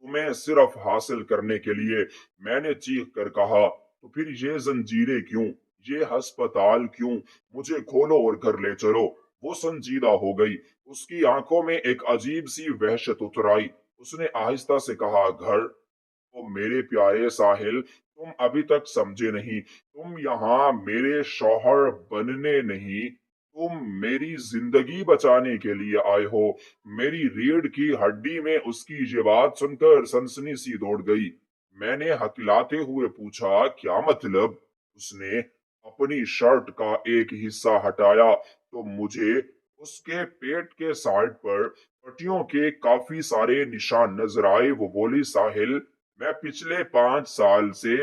तुम्हें सिर्फ हासिल करने के लिए। मैंने चीख कर कहा, तो फिर ये जंजीरें क्यों, ये अस्पताल क्यों? मुझे खोलो और घर ले चलो। वो संजीदा हो गई। उसकी आंखों में एक अजीब सी वहशत उतर आई। उसने आहिस्ता से कहा, घर? तो मेरे प्यारे साहिल, तुम अभी तक समझे नहीं। तुम यहाँ मेरे शौहर बनने नहीं, तुम मेरी जिंदगी बचाने के लिए आए हो। मेरी रीढ़ की हड्डी में उसकी ये बात सुनकर सनसनी सी दौड़ गई। मैंने हकलाते हुए पूछा, क्या मतलब? उसने अपनी शर्ट का एक हिस्सा हटाया तो मुझे उसके पेट के साइड पर पट्टियों के काफी सारे निशान नजर आए। वो बोली, साहिल, मैं पिछले 5 साल से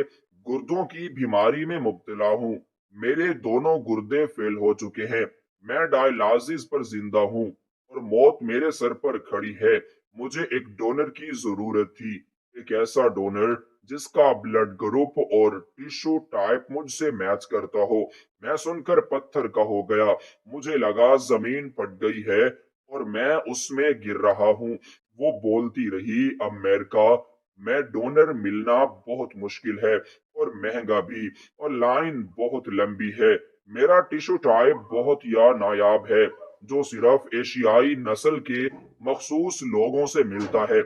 गुर्दों की बीमारी में मुब्तला हूँ। मेरे दोनों गुर्दे फेल हो चुके हैं। मैं डायलिसिस पर जिंदा हूँ और मौत मेरे सर पर खड़ी है। मुझे एक डोनर की जरूरत थी, एक ऐसा डोनर जिसका ब्लड ग्रुप और टिश्यू टाइप मुझसे मैच करता हो। मैं सुनकर पत्थर का हो गया। मुझे लगा जमीन फट गई है और मैं उसमें गिर रहा हूँ। वो बोलती रही, अमेरिका में डोनर मिलना बहुत मुश्किल है और महंगा भी, और लाइन बहुत लंबी है। मेरा टिश्यू टाइप बहुत या नायाब है, जो सिर्फ एशियाई नस्ल के मखसूस लोगों से मिलता है।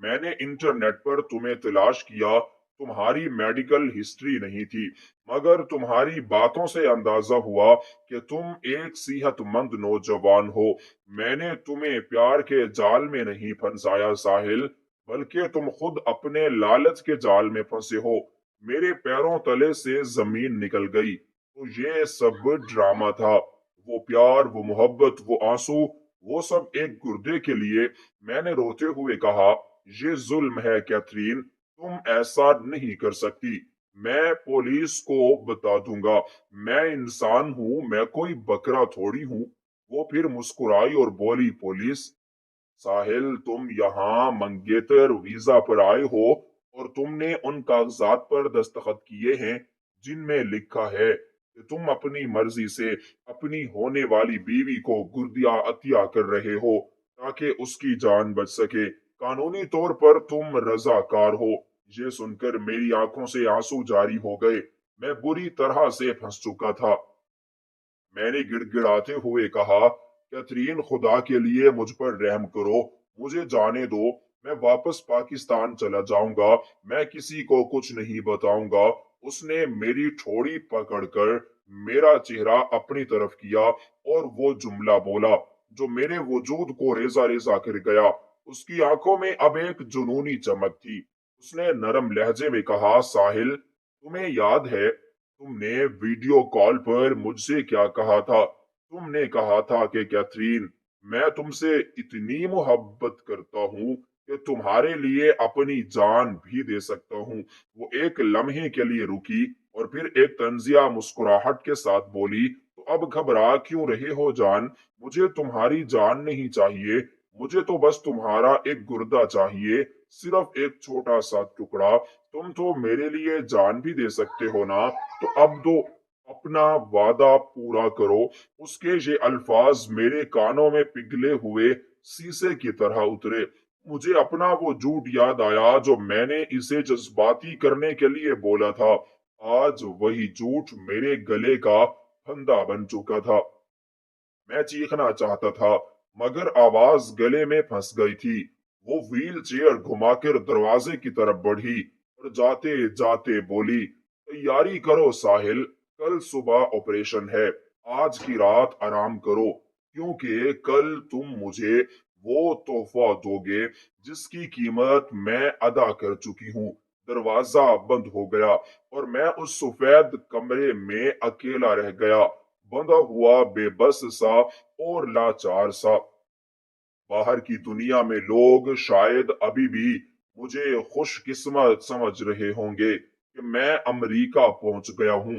मैंने इंटरनेट पर तुम्हें तलाश किया। तुम्हारी मेडिकल हिस्ट्री नहीं थी, मगर तुम्हारी बातों से अंदाजा हुआ कि तुम एक सेहतमंद नौजवान हो। मैंने तुम्हें प्यार के जाल में नहीं फंसाया साहिल, बल्कि तुम खुद अपने लालच के जाल में फंसे हो। मेरे पैरों तले से जमीन निकल गई। तो ये सब ड्रामा था। वो प्यार, वो मोहब्बत, वो आंसू, वो सब एक गुर्दे के लिए। मैंने रोते हुए कहा, ये जुल्म है कैथरीन, तुम ऐसा नहीं कर सकती। मैं पुलिस को बता दूंगा। मैं इंसान हूँ, मैं कोई बकरा थोड़ी हूँ। वो फिर मुस्कुराई और बोली, पुलिस? साहिल, तुम यहाँ मंगेतर वीजा पर आए हो और तुमने उन कागजात पर दस्तखत किए हैं जिनमें लिखा है कि तुम अपनी मर्जी से अपनी होने वाली बीवी को गुर्दिया अतिया कर रहे हो ताकि उसकी जान बच सके। कानूनी तौर पर तुम रजाकार हो। ये सुनकर मेरी आंखों से आंसू जारी हो गए। मैं बुरी तरह से फंस चुका था। मैंने गिड़गिड़ाते हुए कहा, कैथरीन, खुदा के लिए मुझ पर रहम करो, मुझे जाने दो। मैं वापस पाकिस्तान चला जाऊंगा। मैं किसी को कुछ नहीं बताऊंगा। उसने मेरी ठोड़ी पकड़कर मेरा चेहरा अपनी तरफ किया और वो जुमला बोला जो मेरे वजूद को रेजा रेजा कर गया। उसकी आंखों में अब एक जुनूनी चमक थी। उसने नरम लहजे में कहा, साहिल, तुम्हें याद है तुमने वीडियो कॉल पर मुझसे क्या कहा था? तुमने कहा था कि कैथरीन, मैं तुमसे इतनी मोहब्बत करता हूँ कि तुम्हारे लिए अपनी जान भी दे सकता हूँ। वो एक लम्हे के लिए रुकी और फिर एक तंजिया मुस्कुराहट के साथ बोली, तो अब घबरा क्यों रहे हो जान? मुझे तुम्हारी जान नहीं चाहिए। मुझे तो बस तुम्हारा एक गुर्दा चाहिए, सिर्फ एक छोटा सा टुकड़ा। तुम तो मेरे लिए जान भी दे सकते हो ना? तो अब दो, अपना वादा पूरा करो। उसके ये अल्फाज मेरे कानों में पिघले हुए शीशे की तरह उतरे। मुझे अपना वो झूठ याद आया जो मैंने इसे जज्बाती करने के लिए बोला था। आज वही झूठ मेरे गले का फंदा बन चुका था। मैं चीखना चाहता था, मगर आवाज गले में फंस गई थी। वो व्हील चेयर घुमाकर दरवाजे की तरफ बढ़ी और जाते जाते बोली, तैयारी करो साहिल, कल सुबह ऑपरेशन है। आज की रात आराम करो, क्योंकि कल तुम मुझे वो तोहफा दोगे जिसकी कीमत मैं अदा कर चुकी हूँ। दरवाजा बंद हो गया और मैं उस सफेद कमरे में अकेला रह गया, बंधा हुआ, बेबस सा और लाचार सा। बाहर की दुनिया में लोग शायद अभी भी मुझे खुशकिस्मत समझ रहे होंगे कि मैं अमेरिका पहुंच गया हूं,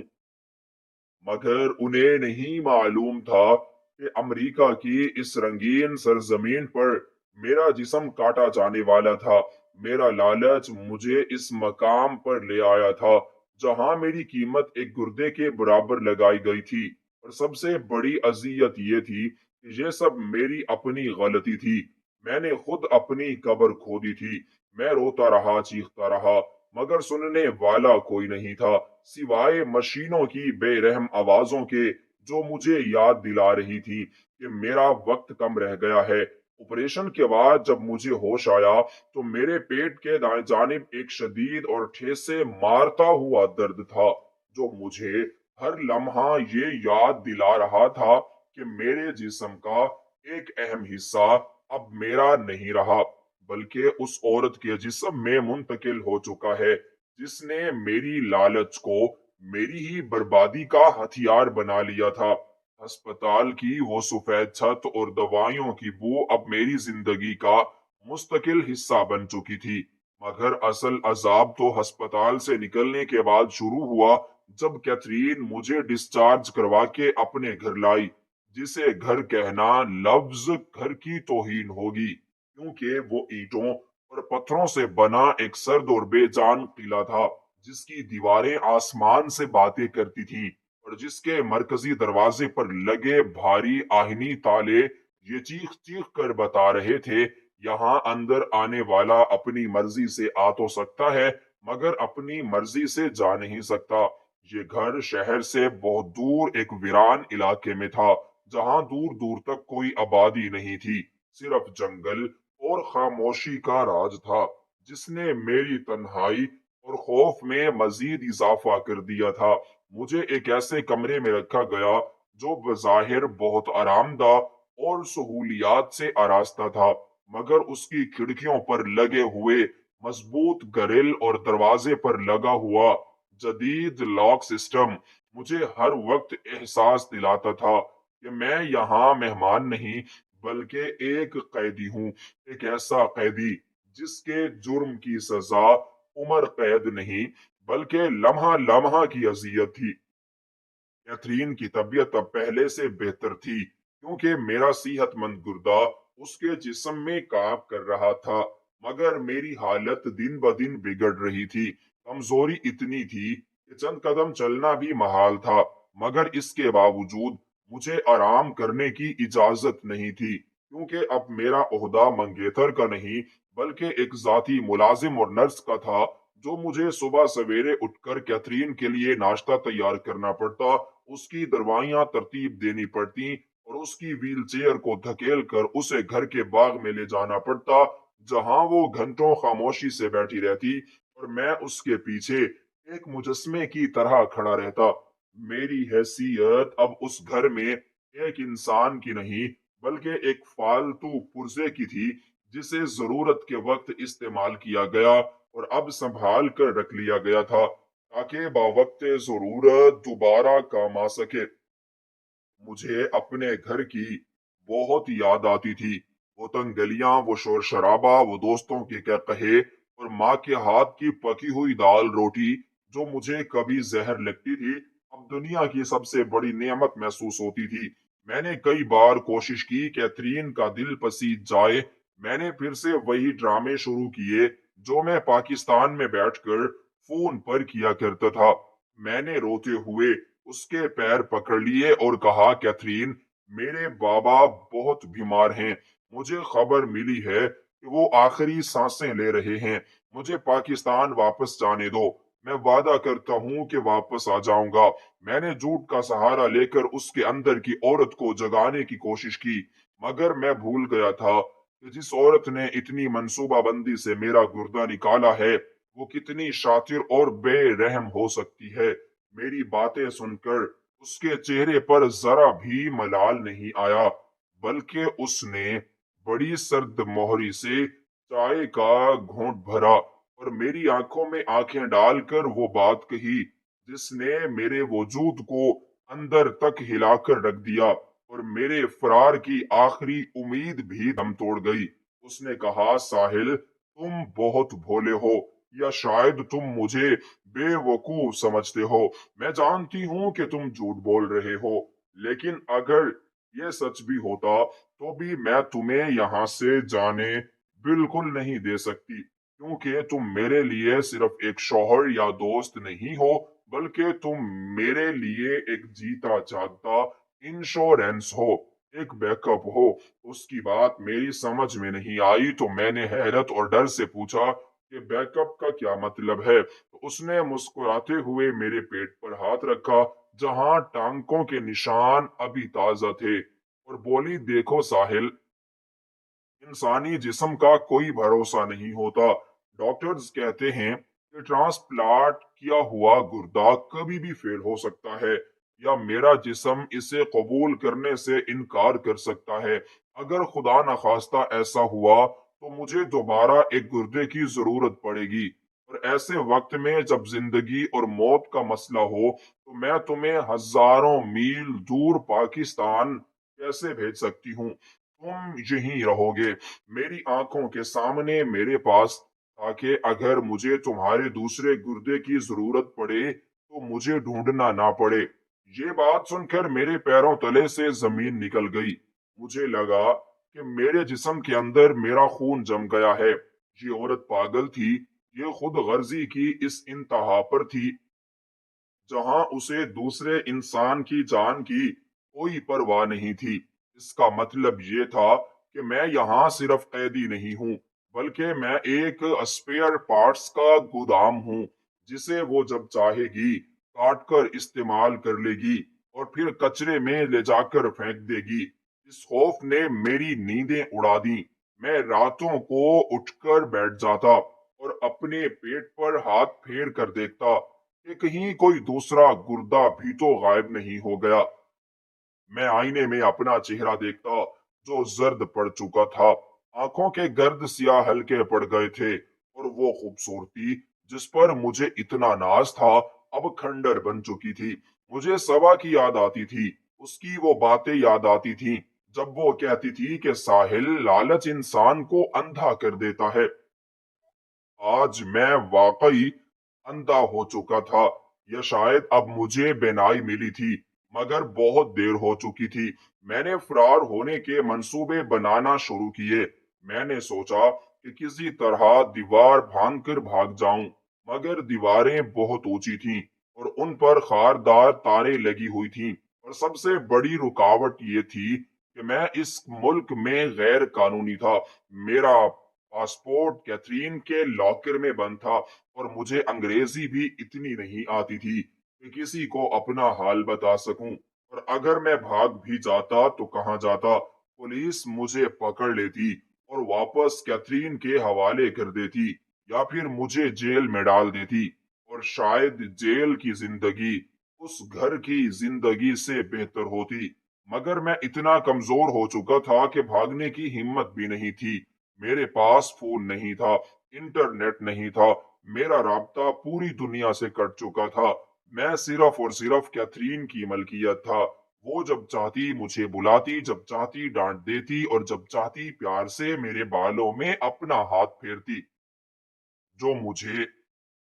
मगर उन्हें नहीं मालूम था कि अमेरिका की इस रंगीन सरजमीन पर मेरा जिस्म काटा जाने वाला था। मेरा लालच मुझे इस मकाम पर ले आया था जहां मेरी कीमत एक गुर्दे के बराबर लगाई गई थी। और सबसे बड़ी अजियत ये थी कि ये सब मेरी अपनी गलती थी। मैंने खुद अपनी कब्र खोदी थी। मैं रोता रहा, चीखता रहा, मगर सुनने वाला कोई नहीं था सिवाय मशीनों की बेरहम आवाजों के, जो मुझे याद दिला रही थी कि मेरा वक्त कम रह गया है। ऑपरेशन के बाद जब मुझे होश आया तो मेरे पेट के दाएं जानिब एक शदीद और ठेसे मारता हुआ दर्द था, जो मुझे हर लम्हा ये याद दिला रहा था कि मेरे जिस्म का एक अहम हिस्सा अब मेरा नहीं रहा, बल्कि उस औरत के जिस्म में मुंतकिल हो चुका है जिसने मेरी लालच को मेरी ही बर्बादी का हथियार बना लिया था। अस्पताल की वो सफेद छत और दवाइयों की बू अब मेरी जिंदगी का मुस्तकिल हिस्सा बन चुकी थी, मगर असल अजाब तो अस्पताल से निकलने के बाद शुरू हुआ, जब कैथरीन मुझे डिस्चार्ज करवा के अपने घर लाई, जिसे घर कहना लफ्ज घर की तौहीन होगी, क्योंकि वो ईंटों और पत्थरों से बना एक सर्द और बेजान किला था, जिसकी दीवारें आसमान से बातें करती थीं और जिसके मरकजी दरवाजे पर लगे भारी आहिनी ताले ये चीख चीख कर बता रहे थे, यहाँ अंदर आने वाला अपनी मर्जी से आ तो सकता है, मगर अपनी मर्जी से जा नहीं सकता। ये घर शहर से बहुत दूर एक वीरान इलाके में था, जहां दूर दूर तक कोई आबादी नहीं थी, सिर्फ जंगल और खामोशी का राज था, जिसने मेरी तन्हाई और खौफ में मजीद इजाफा कर दिया था। मुझे एक ऐसे कमरे में रखा गया जो बज़ाहिर बहुत आरामदाह और सहूलियात से आरास्ता था, मगर उसकी खिड़कियों पर लगे हुए मजबूत ग्रिल और दरवाजे पर लगा हुआ जदीद लॉक सिस्टम मुझे हर वक्त एहसास दिलाता था कि मैं यहाँ मेहमान नहीं, बल्कि एक कैदी हूँ। एक ऐसा कैदी जिसके जुर्म की सजा उम्र कैद नहीं, बल्कि लम्हा लम्हा की अजियत थी। कैथरीन की तबीयत अब पहले से बेहतर थी, क्योंकि मेरा सेहतमंद गुर्दा उसके जिस्म में काम कर रहा था, मगर मेरी हालत दिन ब दिन बिगड़ रही थी। कमजोरी इतनी थी कि चंद कदम चलना भी महाल था, मगर इसके बावजूद मुझे आराम करने की इजाजत नहीं थी, क्योंकि अब मेरा ओहदा मंगेतर का नहीं, बल्कि एक जाती मुलाजिम और नर्स का था, जो मुझे सुबह सवेरे उठकर कैथरीन के लिए नाश्ता तैयार करना पड़ता, उसकी दवाइयां तरतीब देनी पड़ती और उसकी व्हील चेयर को धकेल कर उसे घर के बाग में ले जाना पड़ता, जहां वो घंटों खामोशी से बैठी रहती और मैं उसके पीछे एक मुजस्मे की तरह खड़ा रहता। मेरी हैसियत अब उस घर में एक इंसान की नहीं, बल्कि एक फालतू पुर्जे की थी, जिसे जरूरत के वक्त इस्तेमाल किया गया और अब संभाल कर रख लिया गया था, ताकि बावक्त जरूरत दोबारा काम आ सके। मुझे अपने घर की बहुत याद आती थी। वो तंग गलियां, वो शोर शराबा, वो दोस्तों के क्या कहे और माँ के हाथ की पकी हुई दाल रोटी, जो मुझे कभी जहर लगती थी, अब दुनिया की सबसे बड़ी नेमत महसूस होती थी। मैंने कई बार कोशिश की कैथरीन का दिल पसीज जाए। मैंने फिर से वही ड्रामे शुरू किए जो मैं पाकिस्तान में बैठकर फोन पर किया करता था। मैंने रोते हुए उसके पैर पकड़ लिए और कहा, कैथरीन, मेरे बाबा बहुत बीमार हैं। मुझे खबर मिली है कि वो आखिरी सांसें ले रहे हैं। मुझे पाकिस्तान वापस जाने दो। मैं वादा करता हूँ कि वापस आ जाऊंगा। मैंने झूठ का सहारा लेकर उसके अंदर की औरत को जगाने की कोशिश की, मगर मैं भूल गया था कि जिस औरत ने इतनी मंसूबाबंदी से मेरा गुर्दा निकाला है, वो कितनी शातिर और बेरहम हो सकती है। मेरी बातें सुनकर उसके चेहरे पर जरा भी मलाल नहीं आया, बल्कि उसने बड़ी सर्द मोहरी से चाय का घूंट भरा और मेरी आंखों में आंखें डालकर वो बात कही जिसने मेरे वजूद को अंदर तक हिलाकर रख दिया اور मेरे फरार की आखिरी उम्मीद भी दम तोड़ गई। उसने कहा, साहिल, तुम बहुत भोले हो, या शायद तुम मुझे बेवकूफ समझते हो। मैं जानती हूँ कि तुम झूठ बोल रहे हो, लेकिन अगर ये सच भी होता तो भी मैं तुम्हें यहाँ से जाने बिल्कुल नहीं दे सकती, क्योंकि तुम मेरे लिए सिर्फ एक शौहर या दोस्त नहीं हो, बल्कि तुम मेरे लिए एक जीता जागता इंश्योरेंस हो, एक बैकअप हो। उसकी बात मेरी समझ में नहीं आई तो मैंने हैरत और डर से पूछा कि बैकअप का क्या मतलब है। तो उसने मुस्कुराते हुए मेरे पेट पर हाथ रखा, जहां टांकों के निशान अभी ताजा थे, और बोली, देखो साहिल, इंसानी जिस्म का कोई भरोसा नहीं होता। डॉक्टर्स कहते हैं कि ट्रांसप्लांट किया हुआ गुर्दा कभी भी फेल हो सकता है, या मेरा जिस्म इसे कबूल करने से इनकार कर सकता है। अगर खुदा न खास्ता ऐसा हुआ तो मुझे दोबारा एक गुर्दे की जरूरत पड़ेगी, और ऐसे वक्त में जब जिंदगी और मौत का मसला हो तो मैं तुम्हें हजारों मील दूर पाकिस्तान कैसे भेज सकती हूँ? तुम यहीं रहोगे, मेरी आंखों के सामने मेरे पास, ताकि अगर मुझे तुम्हारे दूसरे गुर्दे की जरूरत पड़े तो मुझे ढूंढना ना पड़े। ये बात सुनकर मेरे पैरों तले से जमीन निकल गई। मुझे लगा कि मेरे जिस्म के अंदर मेरा खून जम गया है। ये औरत पागल थी। ये खुद गर्जी की इस इंतहा पर थी, जहां उसे दूसरे इंसान की जान की कोई परवाह नहीं थी। इसका मतलब ये था कि मैं यहाँ सिर्फ कैदी नहीं हूँ, बल्कि मैं एक स्पेयर पार्ट्स का गोदाम हूँ, जिसे वो जब चाहेगी काट कर इस्तेमाल कर लेगी और फिर कचरे में ले जाकर फेंक देगी। इस खौफ ने मेरी नींदें उड़ा दी। मैं रातों को उठकर बैठ जाता और अपने पेट पर हाथ फेर कर देखता कि कहीं कोई दूसरा गुर्दा भी तो गायब नहीं हो गया। मैं आईने में अपना चेहरा देखता, जो जर्द पड़ चुका था। आंखों के गर्द सियाह हल्के पड़ गए थे, और वो खूबसूरती जिस पर मुझे इतना नाज था अब खंडर बन चुकी थी। मुझे सबा की याद आती थी, उसकी वो बातें याद आती थी जब वो कहती थी कि साहिल, लालच इंसान को अंधा कर देता है। आज मैं वाकई अंधा हो चुका था, या शायद अब मुझे बेनाई मिली थी, मगर बहुत देर हो चुकी थी। मैंने फरार होने के मंसूबे बनाना शुरू किए। मैंने सोचा कि किसी तरह दीवार भांगकर भाग जाऊं, मगर दीवारें बहुत ऊंची थीं और उन पर खारदार तारें लगी हुई थीं, और सबसे बड़ी रुकावट ये थी कि मैं इस मुल्क में गैर कानूनी था। मेरा पासपोर्ट कैथरीन के लॉकर में बंद था, और मुझे अंग्रेजी भी इतनी नहीं आती थी कि किसी को अपना हाल बता सकूं। और अगर मैं भाग भी जाता तो कहाँ जाता? पुलिस मुझे पकड़ लेती और वापस कैथरीन के हवाले कर देती, या फिर मुझे जेल में डाल देती। और शायद जेल की जिंदगी उस घर की जिंदगी से बेहतर होती, मगर मैं इतना कमजोर हो चुका था कि भागने की हिम्मत भी नहीं थी। मेरे पास फोन नहीं था, इंटरनेट नहीं था, मेरा राब्ता पूरी दुनिया से कट चुका था। मैं सिर्फ और सिर्फ कैथरीन की मलकियत था। वो जब चाहती मुझे बुलाती, जब चाहती डांट देती, और जब चाहती प्यार से मेरे बालों में अपना हाथ फेरती, जो मुझे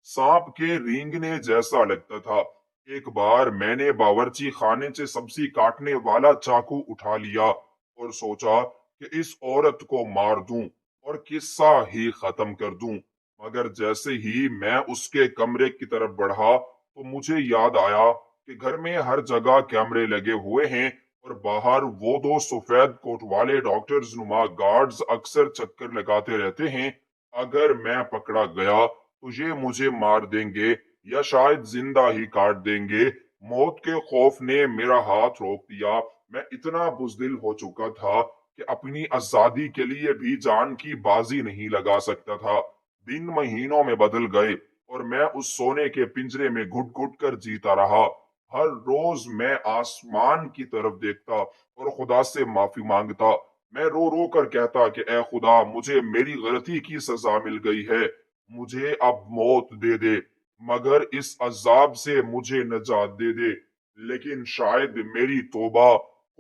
सांप के रेंगने जैसा लगता था। एक बार मैंने बावर्ची खाने से सब्जी काटने वाला चाकू उठा लिया और सोचा कि इस औरत को मार दूं और किस्सा ही खत्म कर दूं। मगर जैसे ही मैं उसके कमरे की तरफ बढ़ा तो मुझे याद आया कि घर में हर जगह कैमरे लगे हुए हैं, और बाहर वो दो सफेद कोट वाले डॉक्टर्स नुमा गार्ड्स अक्सर चक्कर लगाते रहते हैं। अगर मैं पकड़ा गया तो ये मुझे मार देंगे, या शायद जिंदा ही काट देंगे। मौत के खौफ ने मेरा हाथ रोक दिया। मैं इतना बुजदिल हो चुका था कि अपनी आजादी के लिए भी जान की बाजी नहीं लगा सकता था। दिन महीनों में बदल गए, और मैं उस सोने के पिंजरे में घुट घुट कर जीता रहा। हर रोज मैं आसमान की तरफ देखता और खुदा से माफी मांगता। मैं रो रो कर कहता कि ए खुदा, मुझे मेरी गलती की सजा मिल गई है, मुझे अब मौत दे दे, मगर इस अजाब से मुझे नजात दे दे। लेकिन शायद मेरी तौबा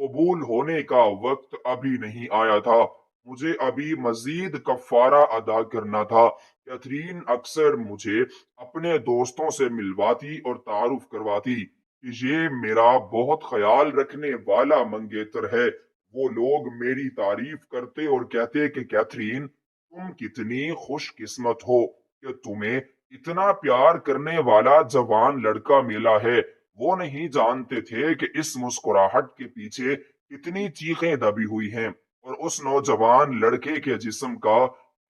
कबूल होने का वक्त अभी नहीं आया था। मुझे अभी मजीद कफारा अदा करना था। कैथरीन अक्सर मुझे अपने दोस्तों से मिलवाती और तारुफ करवाती कि ये मेरा बहुत ख्याल रखने वाला मंगेतर है। वो लोग मेरी तारीफ करते और कहते कि कैथरीन, तुम कितनी खुशकिस्मत हो कि तुम्हें इतना प्यार करने वाला जवान लड़का मिला है। वो नहीं जानते थे कि इस मुस्कुराहट के पीछे कितनी चीखें दबी हुई हैं और उस नौजवान लड़के के जिस्म का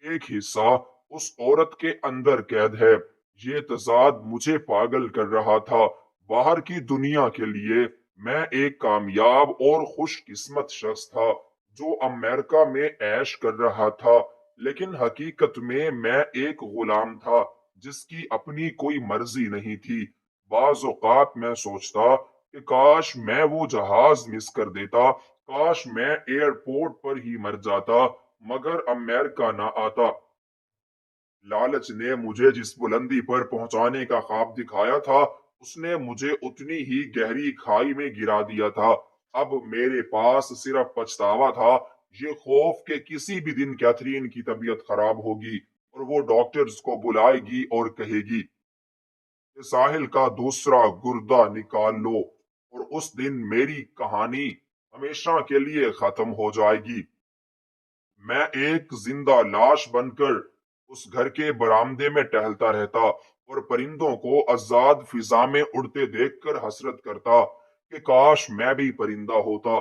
एक हिस्सा उस औरत के अंदर कैद है। ये तजाद मुझे पागल कर रहा था। बाहर की दुनिया के लिए मैं एक कामयाब और खुशकिस्मत शख्स था जो अमेरिका में ऐश कर रहा था, लेकिन हकीकत में मैं एक गुलाम था जिसकी अपनी कोई मर्जी नहीं थी। बाज औकात मैं सोचता कि काश मैं वो जहाज मिस कर देता, काश मैं एयरपोर्ट पर ही मर जाता, मगर अमेरिका ना आता। लालच ने मुझे जिस बुलंदी पर पहुंचाने का ख्वाब दिखाया था, उसने मुझे उतनी ही गहरी खाई में गिरा दिया था। अब मेरे पास सिर्फ पछतावा था, ये खौफ कि किसी भी दिन कैथरीन की तबीयत खराब होगी और वो डॉक्टर्स को बुलाएगी और कहेगी कि साहिल का दूसरा गुर्दा निकाल लो, और उस दिन मेरी कहानी हमेशा के लिए खत्म हो जाएगी। मैं एक जिंदा लाश बनकर उस घर के बरामदे में टहलता रहता और परिंदों को आजाद फिजा में उड़ते देखकर हसरत करता कि काश मैं भी परिंदा होता,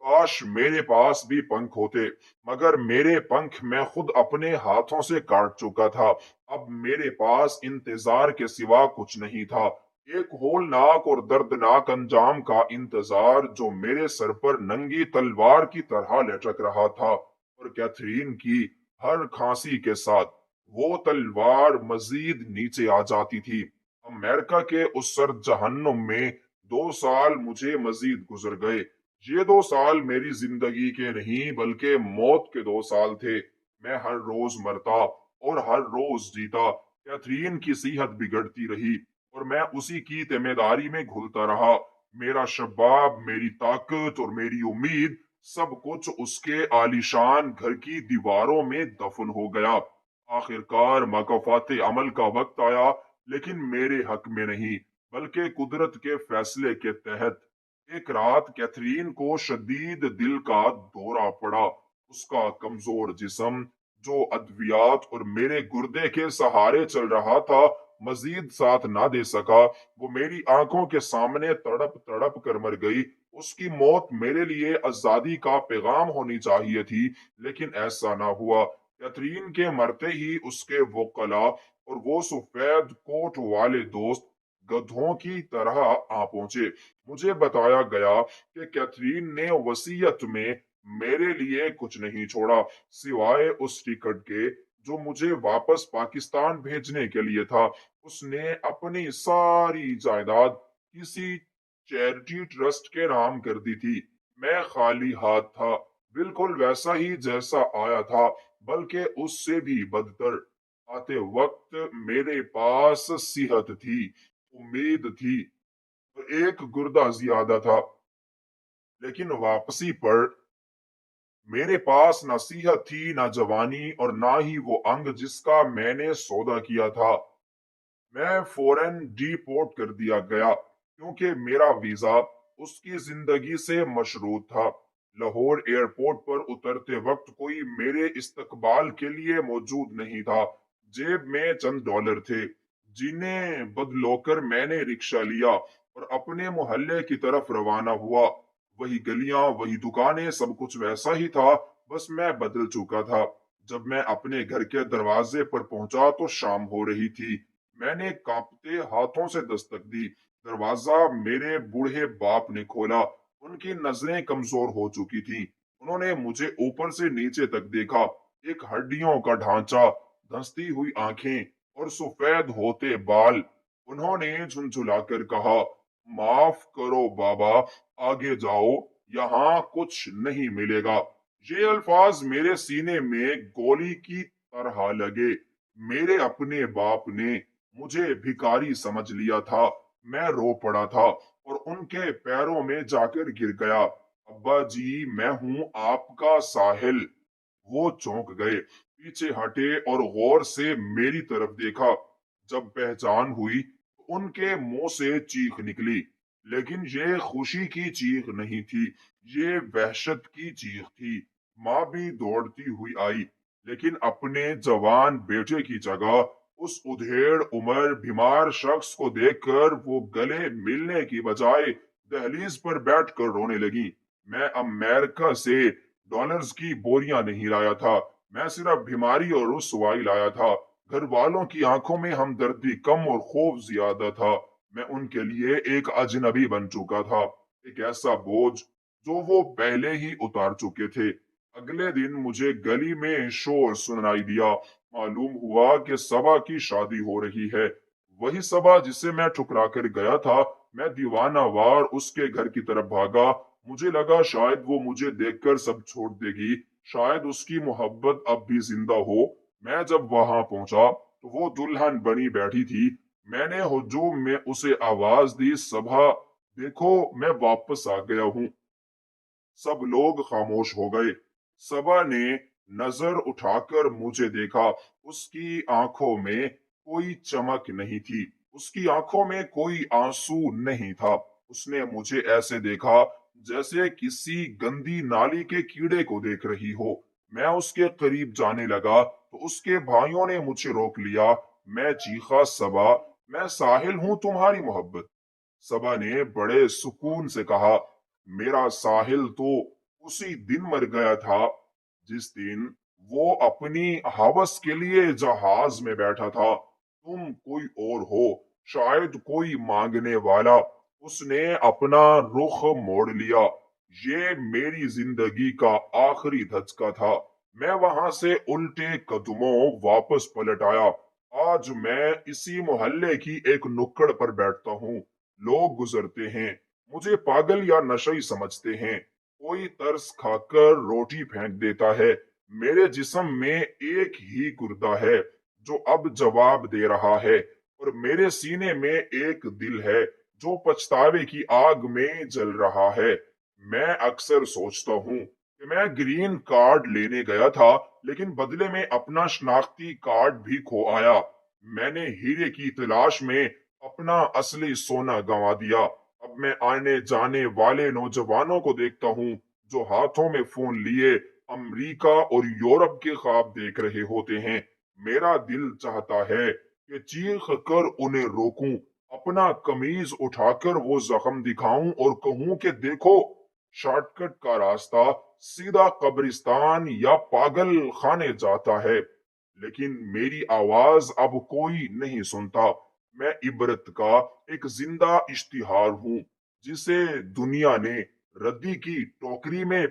काश मेरे पास भी पंख होते। मगर मेरे पंख मैं खुद अपने हाथों से काट चुका था। अब मेरे पास इंतजार के सिवा कुछ नहीं था, एक होलनाक और दर्दनाक अंजाम का इंतजार जो मेरे सर पर नंगी तलवार की तरह लटक रहा था। और कैथरीन की हर खांसी के साथ वो तलवार मजीद नीचे आ जाती थी। अमेरिका के उस सर्द जहन्नुम में 2 साल मुझे मजीद गुजर गए। ये 2 साल मेरी जिंदगी के नहीं बल्कि मौत के 2 साल थे। मैं हर रोज मरता और हर रोज जीता। कैथरीन की सेहत बिगड़ती रही और मैं उसी की जिम्मेदारी में घुलता रहा। मेरा शबाब, मेरी ताकत और मेरी उम्मीद, सब कुछ उसके आलीशान घर की दीवारों में दफन हो गया। आखिरकार मकफाते अमल का वक्त आया, लेकिन मेरे हक में नहीं बल्कि कुदरत के फैसले के तहत। एक रात कैथरीन को शदीद दिल का दौरा पड़ा। उसका कमजोर जिस्म, जो अद्वियात और मेरे गुर्दे के सहारे चल रहा था, मजीद साथ ना दे सका। वो मेरी आंखों के सामने तड़प तड़प कर मर गई। उसकी मौत मेरे लिए आजादी का पैगाम होनी चाहिए थी, लेकिन ऐसा ना हुआ। कैथरीन के मरते ही उसके वकला और वो सफेद कोट वाले दोस्त गधों की तरह आ पहुंचे। मुझे बताया गया कि कैथरीन ने वसीयत में मेरे लिए कुछ नहीं छोड़ा सिवाय उस टिकट के जो मुझे वापस पाकिस्तान भेजने के लिए था। उसने अपनी सारी जायदाद किसी चैरिटी ट्रस्ट के नाम कर दी थी। मैं खाली हाथ था, बिल्कुल वैसा ही जैसा आया था, बल्कि उससे भी बदतर। आते वक्त मेरे पास सेहत थी, उम्मीद थी और एक गुर्दा ज्यादा था, लेकिन वापसी पर मेरे पास ना सेहत थी, ना जवानी और ना ही वो अंग जिसका मैंने सौदा किया था। मैं फौरन डिपोर्ट कर दिया गया क्योंकि मेरा वीजा उसकी जिंदगी से मशरूत था। लाहौर एयरपोर्ट पर उतरते वक्त कोई मेरे इस्तकबाल के लिए मौजूद नहीं था। जेब में चंद डॉलर थे जिन्हें बदलकर मैंने रिक्शा लिया और अपने मोहल्ले की तरफ रवाना हुआ। वही गलियां, वही दुकानें, सब कुछ वैसा ही था, बस मैं बदल चुका था। जब मैं अपने घर के दरवाजे पर पहुंचा तो शाम हो रही थी। मैंने कांपते हाथों से दस्तक दी। दरवाजा मेरे बूढ़े बाप ने खोला। उनकी नजरें कमजोर हो चुकी थी। उन्होंने मुझे ऊपर से नीचे तक देखा। एक हड्डियों का ढांचा, धंसती हुई आंखें और सफेद होते बाल। उन्होंने झुंझुलाकर कहा, माफ करो बाबा, आगे जाओ, यहाँ कुछ नहीं मिलेगा। ये अल्फाज मेरे सीने में गोली की तरह लगे। मेरे अपने बाप ने मुझे भिखारी समझ लिया था। मैं रो पड़ा था और उनके पैरों में जाकर गिर गया। अब्बा जी, मैं हूं आपका साहिल। वो चौंक गए, पीछे हटे और गौर से मेरी तरफ देखा। जब पहचान हुई तो उनके मुंह से चीख निकली, लेकिन ये खुशी की चीख नहीं थी, ये वहशत की चीख थी। माँ भी दौड़ती हुई आई, लेकिन अपने जवान बेटे की जगह उस उधेड़ उम्र बीमार शख्स को देखकर वो गले मिलने की बजाय दहलीज पर बैठकर रोने लगी। मैं अमेरिका से डॉलर्स की बोरियां नहीं लाया था, मैं सिर्फ बीमारी और रुसवाई लाया था। घर वालों की आंखों में हमदर्दी कम और खौफ ज्यादा था। मैं उनके लिए एक अजनबी बन चुका था, एक ऐसा बोझ जो वो पहले ही उतार चुके थे। अगले दिन मुझे गली में शोर सुनाई दिया। मालूम हुआ कि सबा की शादी हो रही है। वही सबा जिसे मैं ठुकरा कर गया था। मैं दीवाना वार उसके घर की तरफ भागा। मुझे लगा शायद वो मुझे देखकर सब छोड़ देगी, शायद उसकी मोहब्बत अब भी जिंदा हो। मैं जब वहां पहुंचा तो वो दुल्हन बनी बैठी थी। मैंने हुजूम में उसे आवाज दी, सबा देखो, मैं वापस आ गया हूँ। सब लोग खामोश हो गए। सबा ने नजर उठाकर मुझे देखा। उसकी आंखों में कोई चमक नहीं थी, उसकी आंखों में कोई आंसू नहीं था। उसने मुझे ऐसे देखा जैसे किसी गंदी नाली के कीड़े को देख रही हो। मैं उसके करीब जाने लगा तो उसके भाइयों ने मुझे रोक लिया। मैं चीखा, सबा, मैं साहिल हूं, तुम्हारी मोहब्बत। सबा ने बड़े सुकून से कहा, मेरा साहिल तो उसी दिन मर गया था जिस दिन वो अपनी हवस के लिए जहाज में बैठा था। तुम कोई और हो, शायद कोई मांगने वाला। उसने अपना रुख मोड़ लिया। ये मेरी जिंदगी का आखिरी धचका था। मैं वहां से उल्टे कदमों वापस पलट आया। आज मैं इसी मोहल्ले की एक नुक्कड़ पर बैठता हूँ। लोग गुजरते हैं, मुझे पागल या नशई समझते हैं। कोई तरस खाकर रोटी फेंक देता है। मेरे जिस्म में एक ही गुर्दा है जो अब जवाब दे रहा है, और मेरे सीने में एक दिल है जो पछतावे की आग में जल रहा है। मैं अक्सर सोचता हूँ कि मैं ग्रीन कार्ड लेने गया था, लेकिन बदले में अपना शनाख्ती कार्ड भी खो आया। मैंने हीरे की तलाश में अपना असली सोना गंवा दिया। अब मैं आने जाने वाले नौजवानों को देखता हूँ जो हाथों में फोन लिए अमेरिका और यूरोप के ख्वाब देख रहे होते हैं। मेरा दिल चाहता है कि चीख कर उन्हें रोकूं, अपना कमीज उठाकर वो जख्म दिखाऊं और कहूं कि देखो, शॉर्टकट का रास्ता सीधा कब्रिस्तान या पागल खाने जाता है। लेकिन मेरी आवाज अब कोई नहीं सुनता। मैं इबरत का एक जिंदा इश्तिहार हूँ जिसे दुनिया ने रद्दी की टोकरी में